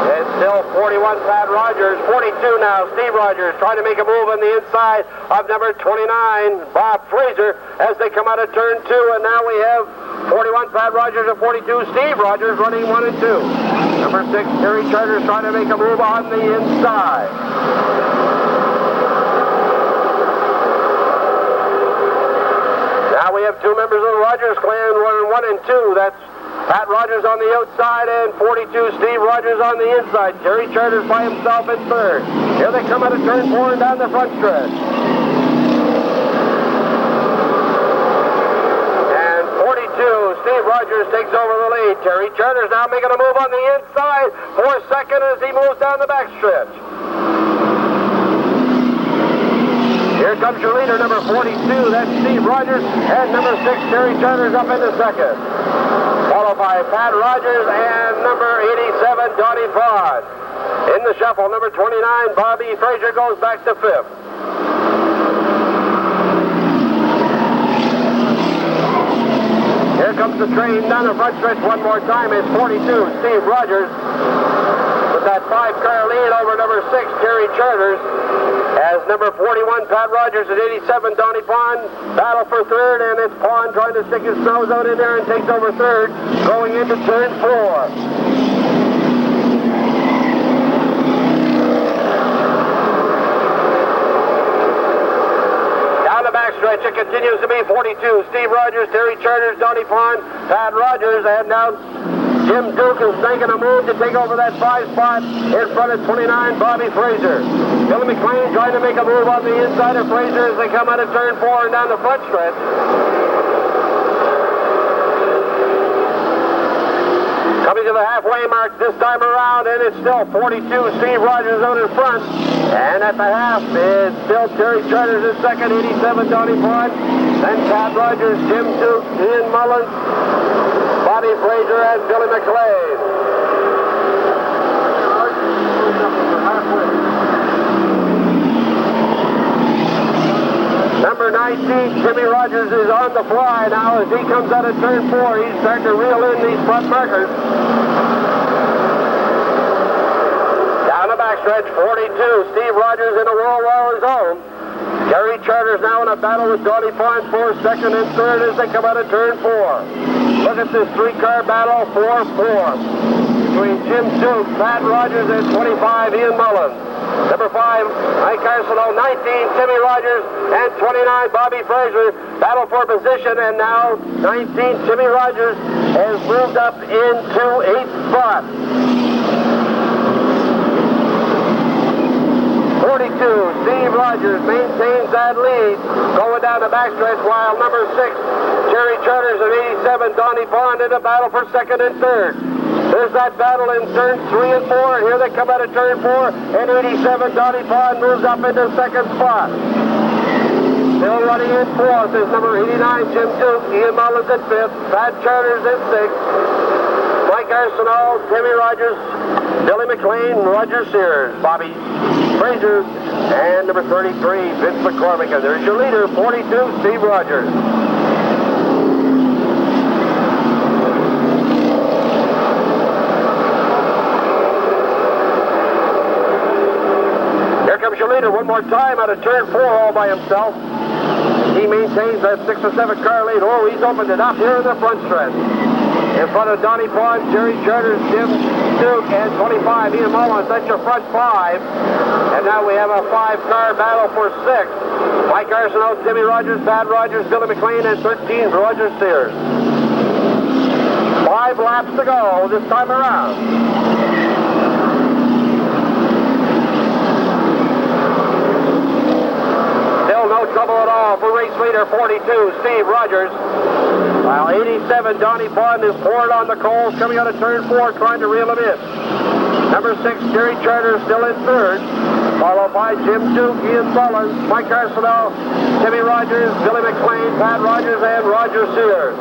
It's still 41, Pat Rogers. 42 now, Steve Rogers trying to make a move on the inside of number 29, Bob Fraser, as they come out of turn 2. And now we have 41, Pat Rogers, and 42, Steve Rogers running 1 and 2. Number 6, Terry Charters trying to make a move on the inside. Now we have 2 members of the Rogers clan running 1 and 2. That's Pat Rogers on the outside and 42, Steve Rogers on the inside. Terry Charters by himself in third. Here they come out of turn 4 and down the front stretch. And 42, Steve Rogers takes over the lead. Terry Charters now making a move on the inside for second as he moves down the back stretch. Here comes your leader, number 42, that's Steve Rogers, and number 6, Terry Charters up into second. Followed by Pat Rogers and number 87, Donnie Pond. In the shuffle, number 29, Bobby Fraser goes back to 5th. Here comes the train down the front stretch one more time. It's 42, Steve Rogers, with that 5-car lead over number 6, Terry Charters. As number 41, Pat Rogers, and 87, Donnie Pond, battle for third, and it's Pond trying to stick his nose out in there and takes over third, going into turn 4. Backstretch, it continues to be 42. Steve Rogers, Terry Charters, Donnie Pond, Pat Rogers, and now Jim Duke is making a move to take over that 5 spot in front of 29, Bobby Fraser. Billy McLean trying to make a move on the inside of Fraser as they come out of turn 4 and down the front stretch. Coming to the halfway mark this time around, and it's still 42, Steve Rogers out in front. And at the half, it's still Terry Charters in second, 87, Donnie Pond. Then Pat Rogers, Jim Duke, Ian Mullins, Bobby Fraser, and Billy McLean. Number 19, Jimmy Rogers, is on the fly now as he comes out of turn 4. He's starting to reel in these front markers. Down the backstretch, 42, Steve Rogers in a whirl all his own. Terry Charters now in a battle with Donnie Pond for second and third as they come out of turn 4. Look at this 3-car battle, 4-4. Between Jim Duke, Pat Rogers, and 25, Ian Mullins. Number 5, Mike Arsenault, 19, Timmy Rogers, and 29, Bobby Fraser. Battle for position, and now 19, Timmy Rogers, has moved up into 8th spot. 42, Steve Rogers maintains that lead, going down the backstretch, while number 6, Terry Charters, and 87, Donnie Pond, in a battle for second and third. There's that battle in turns 3 and 4, and here they come out of turn 4, and 87, Donnie Pond, moves up into second spot. Still running in 4th is number 89, Jim Duke, Ian Mullins at 5th, Pat Charters at 6th, Mike Arsenault, Timmy Rogers, Billy McLean, Roger Sears, Bobby Fraser, and number 33, Vince McCormick. And there's your leader, 42, Steve Rogers. Your leader one more time out of turn 4 all by himself. He maintains that 6 or 7 car lead. Oh, he's opened it up here in the front stretch. In front of Donnie Pond, Jerry Charters, Jim Duke, and 25, Ian Mullins. That's your front 5. And now we have a 5-car battle for 6. Mike Arsenault, Timmy Rogers, Pat Rogers, Billy McLean, and 13, Roger Sears. 5 laps to go this time around. No trouble at all for race leader 42, Steve Rogers. While 87, Donnie Pond, is poured on the coals coming out of turn 4, trying to reel him in. Number 6, Terry Charters, still in third, followed by Jim Duke, Ian Mullins, Mike Arsenault, Timmy Rogers, Billy McLean, Pat Rogers, and Roger Sears.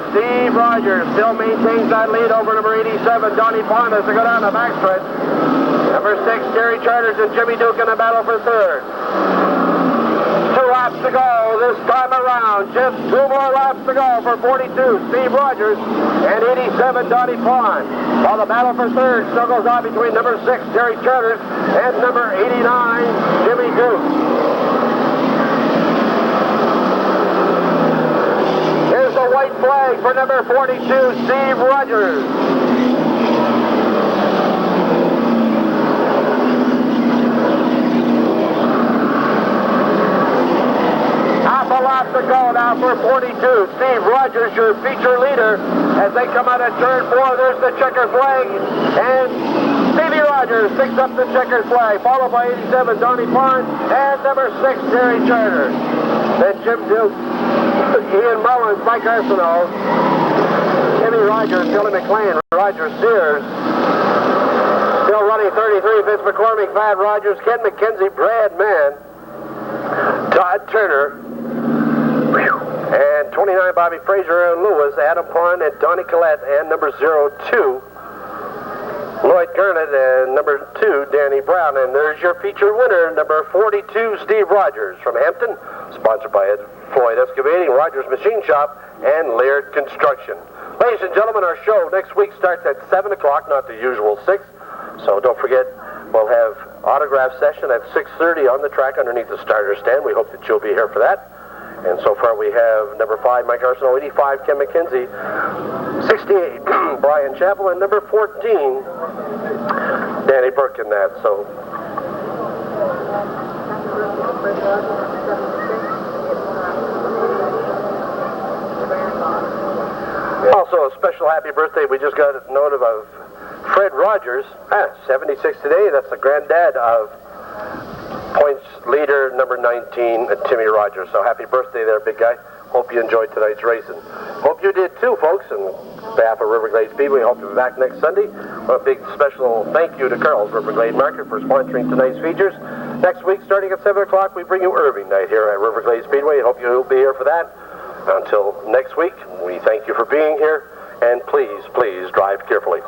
Steve Rogers still maintains that lead over number 87, Donnie Pond, as they go down the backstretch. Number 6, Terry Charters, and Jimmy Duke in a battle for third. 2 laps to go this time around. Just 2 more laps to go for 42, Steve Rogers, and 87, Donnie Pond. While the battle for third still goes on between number 6, Terry Charters, and number 89, Jimmy Duke. White flag for number 42, Steve Rogers. Half a lap to go now for 42, Steve Rogers, your feature leader. As they come out of turn 4, there's the checker flag, and Stevie Rogers picks up the checkered flag, followed by 87, Donnie Pond, and number 6, Terry Charters. Then Jim Duke, Ian Mullins, Mike Arsenault, Timmy Rogers, Billy McLean, Roger Sears. Still running 33, Vince McCormick, Pat Rogers, Ken McKenzie, Brad Mann, Todd Turner, and 29, Bobby Fraser and Lewis, Adam Pond, and Donnie Collette, and number 02, Lloyd Gurnett, and number 2, Danny Brown. And there's your featured winner, number 42, Steve Rogers, from Hampton, sponsored by Ed Floyd Excavating, Rogers Machine Shop, and Laird Construction. Ladies and gentlemen, our show next week starts at 7 o'clock, not the usual 6. So don't forget, we'll have autograph session at 6:30 on the track underneath the starter stand. We hope that you'll be here for that. And so far we have number 5, Mike Arsenault, 85, Ken McKenzie, 68, Brian Chappell, and number 14, Danny Burke in that. So also a special happy birthday. We just got a note of Fred Rogers, 76 today. That's the granddad of points leader number 19, Timmy Rogers. So happy birthday there, big guy. Hope you enjoyed tonight's racing. Hope you did too, folks. And on behalf of Riverglade Speedway, hope you'll be back next Sunday. A big special thank you to Carl's Riverglade Market for sponsoring tonight's features. Next week, starting at 7 o'clock, we bring you Irving Night here at Riverglade Speedway. Hope you'll be here for that. Until next week, we thank you for being here, and please, please drive carefully.